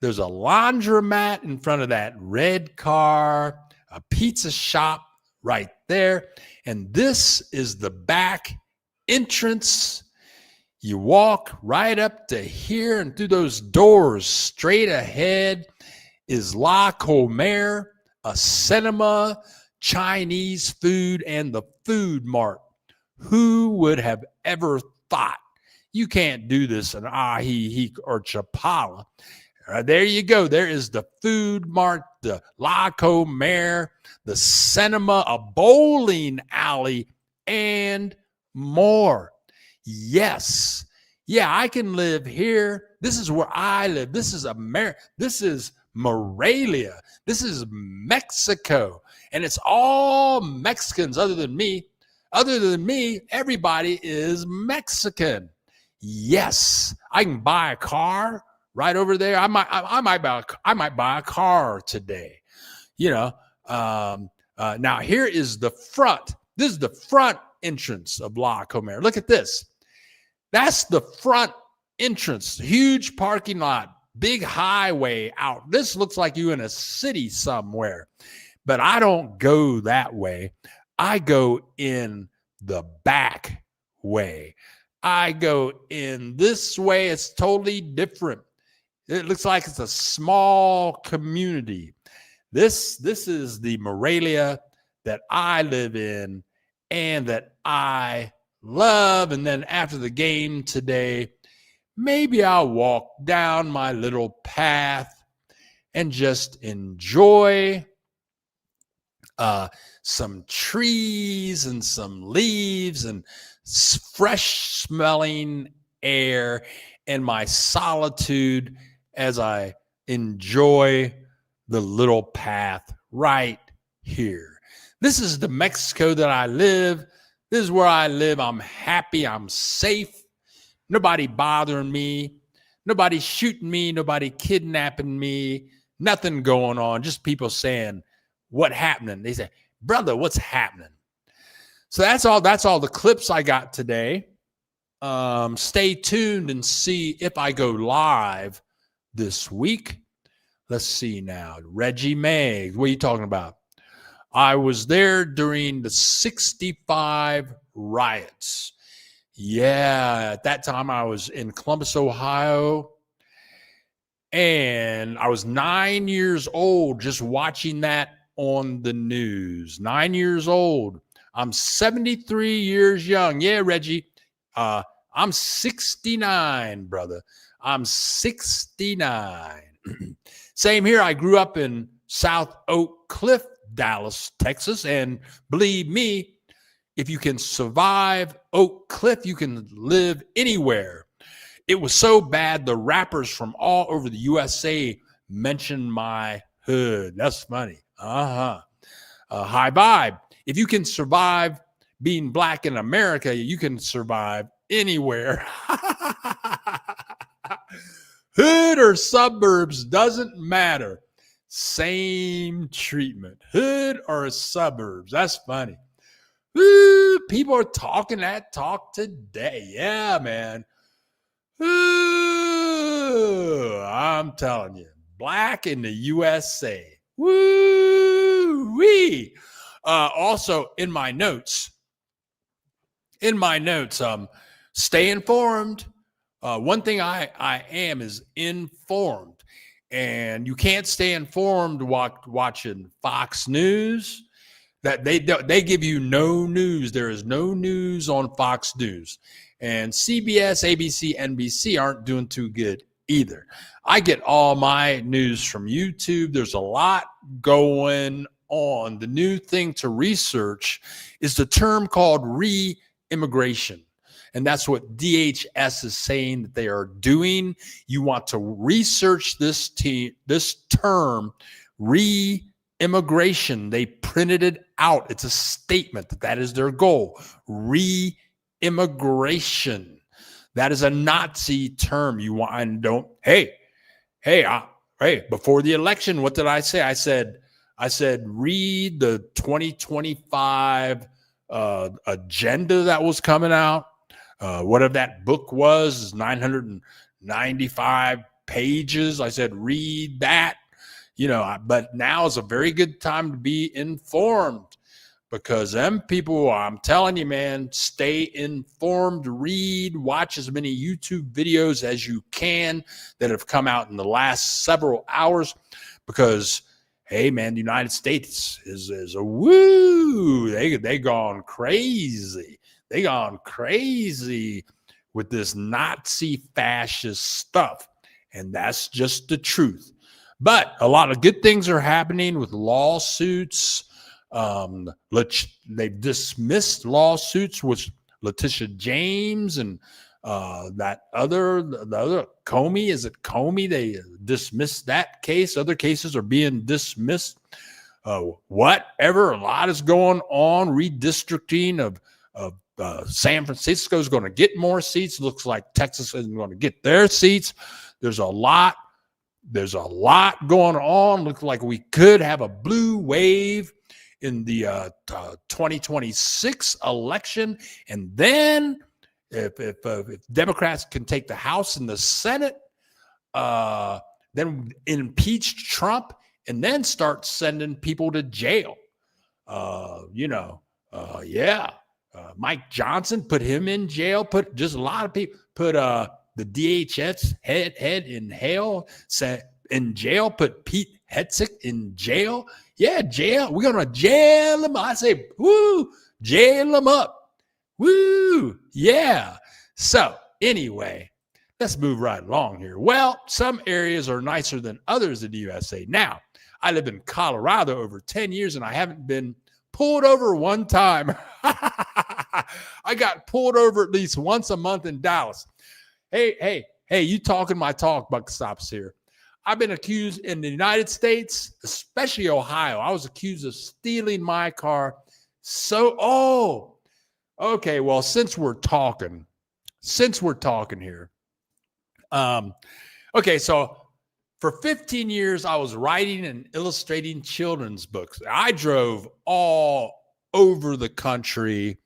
There's a laundromat in front of that red car, a pizza shop right there. And this is the back entrance. You walk right up to here, and through those doors straight ahead is La Comer, a cinema, Chinese food, and the food mart. Who would have ever thought? You can't do this in Ajijic or Chapala. There you go. There is the food mart, the La Comer, the cinema, a bowling alley, and more. Yes. Yeah, I can live here. This is where I live. This is America. This is Morelia. This is Mexico. And it's all Mexicans other than me. Other than me, everybody is Mexican. Yes. I can buy a car right over there. I might buy a car today. Now here is the front. This is the front entrance of La Comer. Look at this. That's the front entrance. Huge parking lot, big highway out. This looks like you in a city somewhere, but I don't go that way. I go in the back way. I go in this way. It's totally different. It looks like it's a small community. This is the Morelia that I live in and that I love. And then after the game today, maybe I'll walk down my little path and just enjoy some trees and some leaves and fresh smelling air and my solitude as I enjoy the little path right here. This is the Mexico that I live. This is where I live. I'm happy. I'm safe. Nobody bothering me. Nobody shooting me. Nobody kidnapping me. Nothing going on. Just people saying, what happening? They say, brother, what's happening? So that's all the clips I got today. Stay tuned and see if I go live this week. Let's see now. Reggie Meggs, what are you talking about? I was there during the 65 riots. Yeah, at that time I was in Columbus, Ohio. And I was 9 years old just watching that on the news. 9 years old. I'm 73 years young. Yeah, Reggie. I'm 69, brother. I'm 69. Same here. I grew up in South Oak Cliff, Dallas, Texas. And believe me, if you can survive Oak Cliff, you can live anywhere. It was so bad, the rappers from all over the USA mentioned my hood. That's funny. High vibe. If you can survive being black in America, you can survive anywhere. Hood or suburbs, doesn't matter. Same treatment. Hood or suburbs. That's funny. Woo, people are talking that talk today. Yeah, man. Ooh, I'm telling you, black in the USA. Woo wee. Also, in my notes, stay informed. One thing I am is informed, and you can't stay informed watching Fox News. That they give you no news. There is no news on Fox News, and CBS, ABC, NBC aren't doing too good either. I get all my news from YouTube. There's a lot going on. The new thing to research is the term called re-immigration. And that's what DHS is saying that they are doing. You want to research this term, re-immigration. They printed it out. It's a statement that is their goal. Re-immigration. That is a Nazi term. You want and don't. Hey, before the election, what did I say? I said, read the 2025 agenda that was coming out. Whatever that book was, is 995 pages. I said, read that. But now is a very good time to be informed, because them people, I'm telling you, man, stay informed, read, watch as many YouTube videos as you can that have come out in the last several hours, because, hey, man, the United States is a woo. They gone crazy. They gone crazy with this Nazi fascist stuff, and that's just the truth. But a lot of good things are happening with lawsuits. They've dismissed lawsuits with Letitia James and the other Comey. Is it Comey? They dismissed that case. Other cases are being dismissed. Whatever. A lot is going on. Redistricting of San Francisco is going to get more seats. Looks like Texas isn't going to get their seats. There's a lot going on. Looks like we could have a blue wave in the 2026 election. And then if Democrats can take the House and the Senate, then impeach Trump and then start sending people to jail. Mike Johnson, put him in jail, put just a lot of people, put the DHS head in jail, put Pete Hegseth in jail. Yeah, jail. We're going to jail him. I say, woo, jail him up. Woo, yeah. So anyway, let's move right along here. Well, some areas are nicer than others in the USA. Now, I live in Colorado over 10 years, and I haven't been pulled over one time. I got pulled over at least once a month in Dallas. Hey, you talking my talk, buck stops here. I've been accused in the United States, especially Ohio. I was accused of stealing my car. Okay. Well, since we're talking here. Okay. So for 15 years, I was writing and illustrating children's books. I drove all over the country.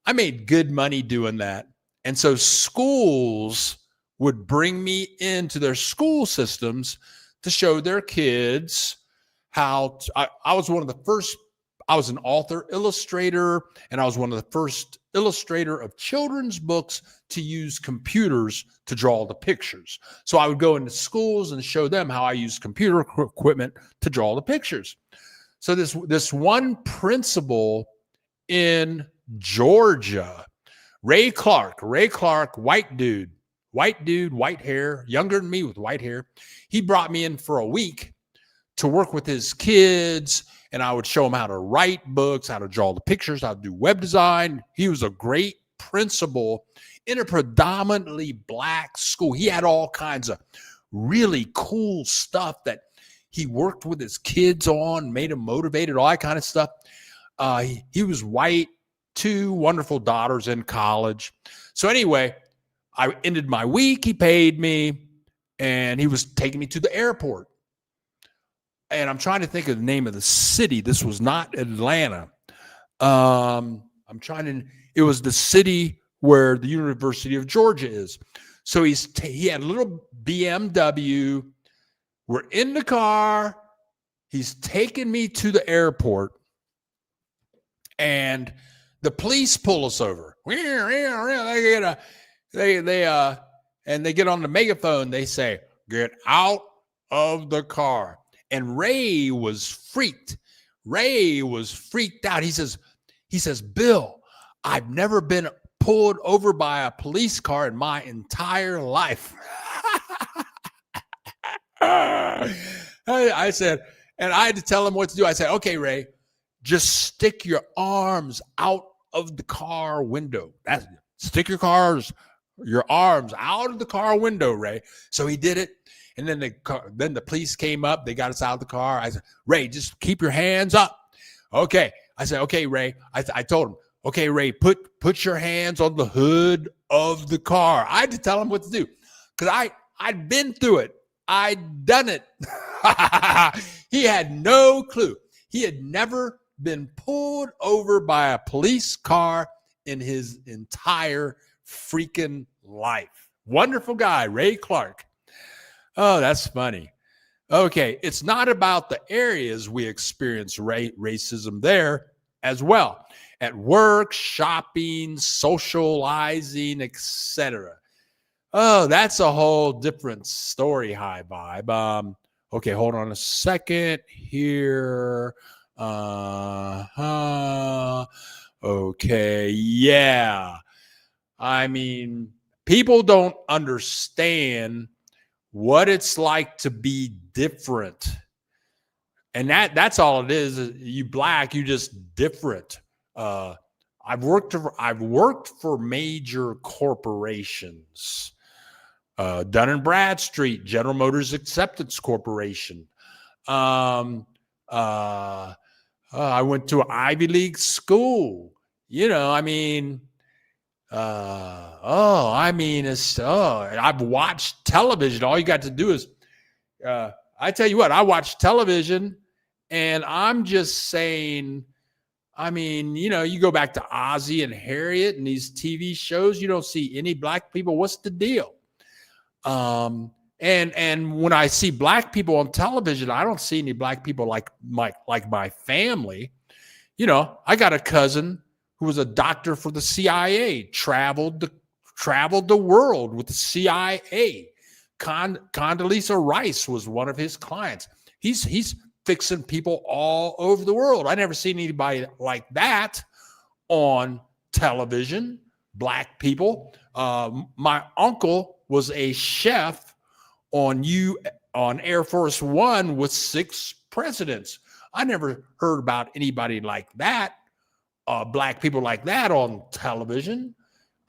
I made good money doing that. And so schools would bring me into their school systems to show their kids how I was one of the first. I was an author illustrator, and I was one of the first illustrator of children's books to use computers to draw the pictures. So I would go into schools and show them how I use computer equipment to draw the pictures. So this one principal in Georgia, Ray Clark, white dude, white hair, younger than me with white hair. He brought me in for a week to work with his kids, and I would show him how to write books, how to draw the pictures, how to do web design. He was a great principal in a predominantly black school. He had all kinds of really cool stuff that he worked with his kids on, made them motivated, all that kind of stuff. He was white, 2 wonderful daughters in college. So anyway, I ended my week. He paid me, and he was taking me to the airport. and I'm trying to think of the name of the city. This was not Atlanta. It was the city where the University of Georgia is. So he had a little BMW. We're in the car. He's taking me to the airport, and the police pull us over. They get on the megaphone. They say, "Get out of the car." And Ray was freaked. Ray was freaked out. He says, "Bill, I've never been pulled over by a police car in my entire life." I said, and I had to tell him what to do. I said, "Okay, Ray, just stick your arms out of the car window. Stick your arms out of the car window, Ray." So he did it. And then the police came up. They got us out of the car. I said, "Ray, just keep your hands up." Okay. I said, "Okay, Ray." I told him, "Okay, Ray, put your hands on the hood of the car." I had to tell him what to do because I'd been through it. I'd done it. He had no clue. He had never been pulled over by a police car in his entire freaking life. Wonderful guy, Ray Clark. Oh, that's funny. Okay, it's not about the areas we experience racism there as well. At work, shopping, socializing, etc. Oh, that's a whole different story, High Vibe. Okay, hold on a second here. Okay, yeah. I mean, people don't understand what it's like to be different. And that's all it is. You black, you just different. I've worked for major corporations. Dun & Bradstreet, General Motors Acceptance Corporation. I went to an Ivy League school. I've watched television. All you got to do is, I tell you what, I watch television, and I'm just saying, you go back to Ozzie and Harriet and these TV shows, you don't see any black people. What's the deal? And when I see black people on television, I don't see any black people like my family. I got a cousin who was a doctor for the CIA, traveled the world with the CIA. Condoleezza Rice was one of his clients. He's fixing people all over the world. I never seen anybody like that on television. Black people. My uncle was a chef on Air Force One with 6 presidents. I never heard about anybody like that, black people like that on television.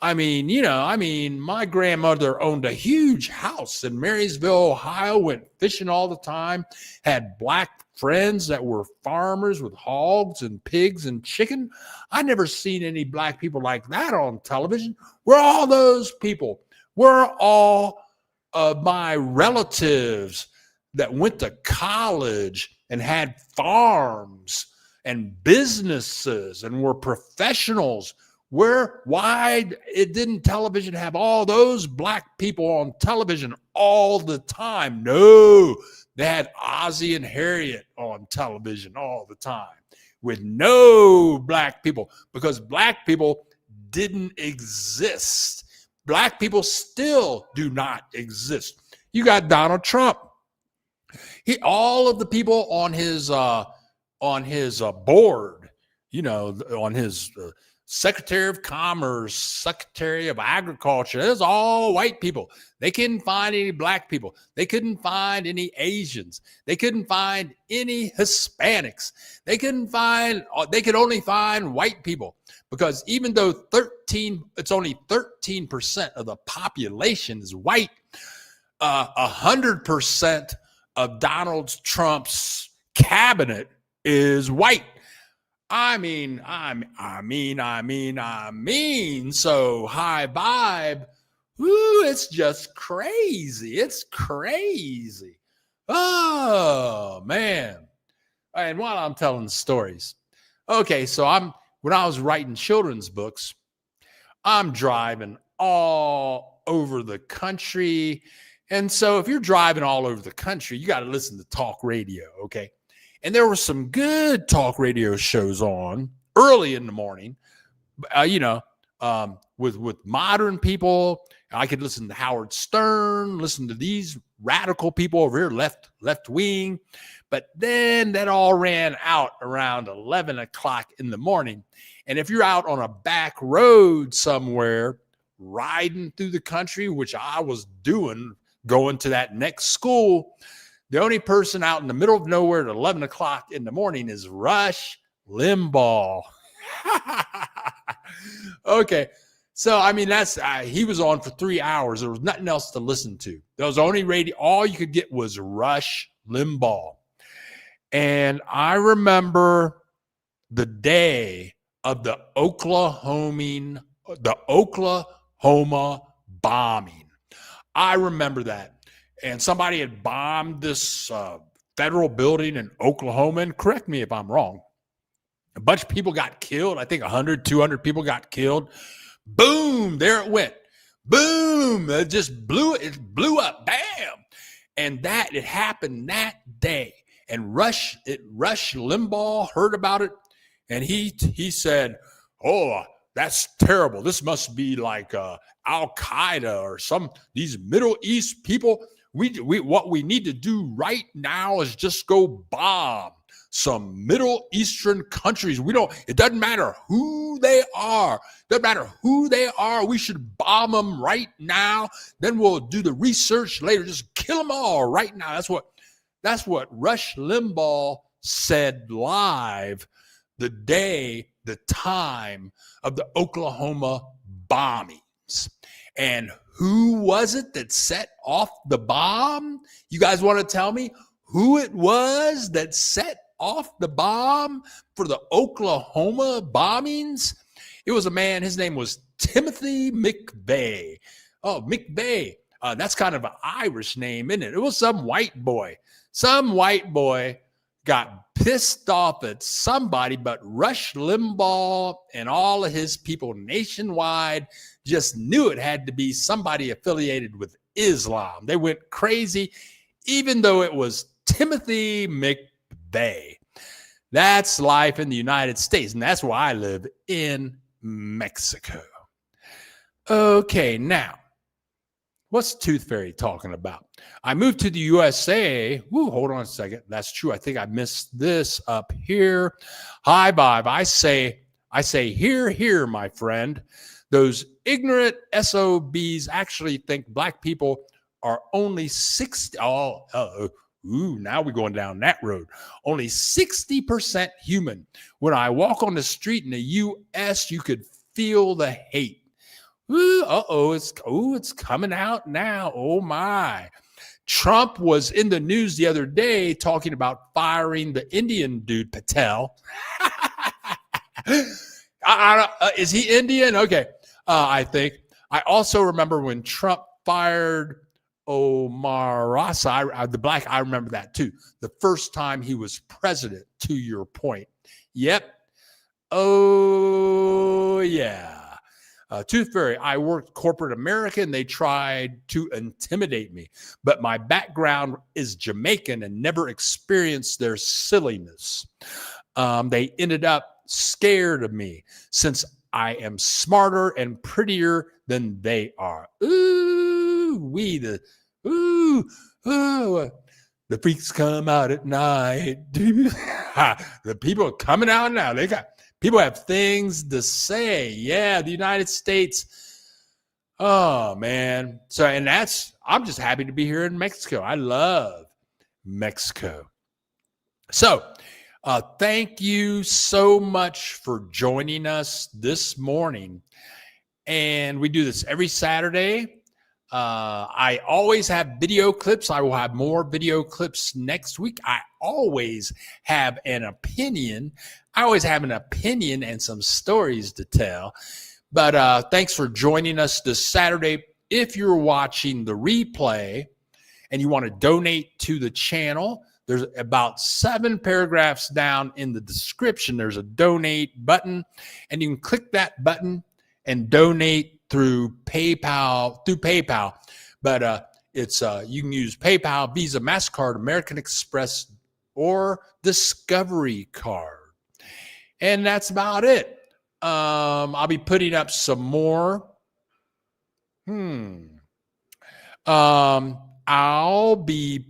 My grandmother owned a huge house in Marysville, Ohio, went fishing all the time, had black friends that were farmers with hogs and pigs and chicken. I never seen any black people like that on television. Where are all those people? Where are all of my relatives that went to college and had farms and businesses and were professionals? Why didn't television have all those black people on television all the time? No, they had Ozzie and Harriet on television all the time with no black people, because black people didn't exist. Black people still do not exist. You got Donald Trump. All of the people on his board, on his Secretary of Commerce, Secretary of Agriculture, it was all white people. They couldn't find any black people. They couldn't find any Asians. They couldn't find any Hispanics. They could only find white people, because even though it's only 13% of the population is white, 100% of Donald Trump's cabinet is white. So High Vibe, it's just crazy. It's crazy. Oh, man. And while I'm telling stories, okay, so when I was writing children's books, I'm driving all over the country. And so if you're driving all over the country, you got to listen to talk radio, okay? And there were some good talk radio shows on early in the morning, with modern people. I could listen to Howard Stern, listen to these radical people over here, left wing. But then that all ran out around 11 o'clock in the morning. And if you're out on a back road somewhere riding through the country, which I was doing, going to that next school, the only person out in the middle of nowhere at 11 o'clock in the morning is Rush Limbaugh. Okay. So, I mean, he was on for 3 hours. There was nothing else to listen to. There was only radio. All you could get was Rush Limbaugh. And I remember the day of the Oklahoma bombing. I remember that. And somebody had bombed this federal building in Oklahoma. And correct me if I'm wrong. A bunch of people got killed. I think 100, 200 people got killed. Boom, there it went. Boom, it just blew up. Bam. And it happened that day. And Rush Limbaugh heard about it, and he said, "Oh, that's terrible. This must be like Al Qaeda or these Middle East people. What we need to do right now is just go bomb some Middle Eastern countries. It doesn't matter who they are. We should bomb them right now. Then we'll do the research later. Just kill them all right now." That's what Rush Limbaugh said live the time of the Oklahoma bombings. And who was it that set off the bomb? You guys want to tell me who it was that set off the bomb for the Oklahoma bombings? It was a man. His name was Timothy McVeigh. Oh, McVeigh. That's kind of an Irish name, isn't it? It was some white boy. Some white boy got pissed off at somebody, but Rush Limbaugh and all of his people nationwide just knew it had to be somebody affiliated with Islam. They went crazy, even though it was Timothy McVeigh. That's life in the United States, and that's why I live in Mexico. Okay, now, what's Tooth Fairy talking about? I moved to the USA. Woo, hold on a second. That's true. I think I missed this up here. Hi, Bob. I say, here, my friend. Those ignorant SOBs actually think black people are only 60. Now we're going down that road. Only 60% human. When I walk on the street in the U.S., you could feel the hate. It's coming out now. Oh, my. Trump was in the news the other day talking about firing the Indian dude, Patel. Is he Indian? Okay, I think. I also remember when Trump fired Omarasa, the black, I remember that too. The first time he was president, to your point. Yep. Oh, yeah. Tooth Fairy, I worked corporate America and they tried to intimidate me, but my background is Jamaican and never experienced their silliness. They ended up scared of me since I am smarter and prettier than they are. The freaks come out at night. The people are coming out now. People have things to say. Yeah, the United States. Oh, man. So, I'm just happy to be here in Mexico. I love Mexico. So, thank you so much for joining us this morning. And we do this every Saturday. I always have video clips. I will have more video clips next week. I always have an opinion. And some stories to tell. But thanks for joining us this Saturday. If you're watching the replay and you want to donate to the channel, there's about 7 paragraphs down in the description. There's a donate button, and you can click that button and donate through PayPal. But it's you can use PayPal, Visa, MasterCard, American Express, or Discovery Card. And that's about it. I'll be putting up some more. I'll be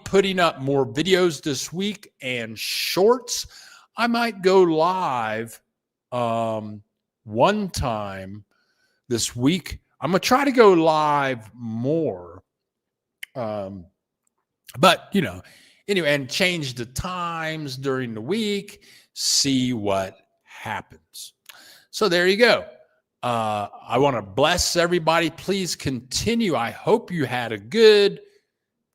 putting up more videos this week and shorts. I might go live one time this week. I'm gonna try to go live more, but anyway, and change the times during the week. See what happens. So there you go. I want to bless everybody. Please continue. I hope you had a good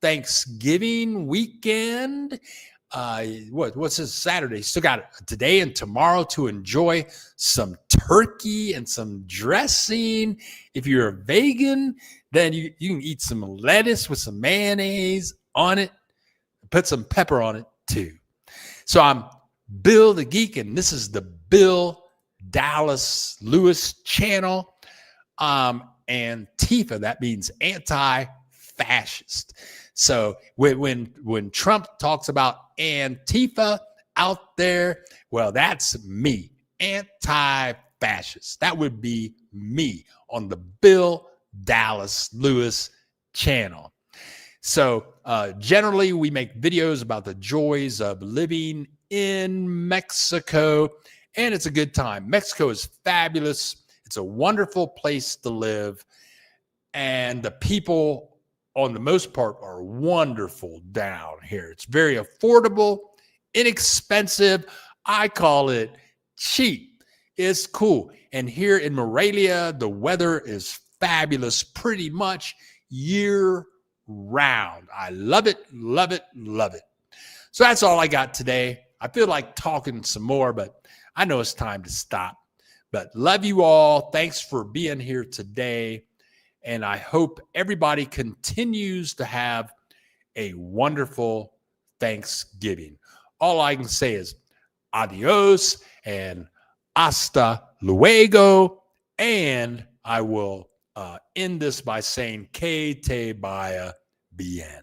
Thanksgiving weekend. What's this Saturday? Still got today and tomorrow to enjoy some turkey and some dressing. If you're a vegan, then you can eat some lettuce with some mayonnaise on it. Put some pepper on it too. So I'm Bill the Geek, and this is the Bill Dallas Lewis channel. Antifa, that means anti-fascist. So when Trump talks about Antifa out there, well, that's me, anti-fascist. That would be me on the Bill Dallas Lewis channel. So generally, we make videos about the joys of living in Mexico, and it's a good time. Mexico is fabulous. It's a wonderful place to live, and the people, on the most part, are wonderful down here. It's very affordable, inexpensive. I call it cheap. It's cool. And here in Morelia, the weather is fabulous pretty much year round. I love it, love it, love it. So that's all I got today. I feel like talking some more, but I know it's time to stop. But love you all. Thanks for being here today. And I hope everybody continues to have a wonderful Thanksgiving. All I can say is adios and hasta luego. And I will end this by saying que te vaya bien.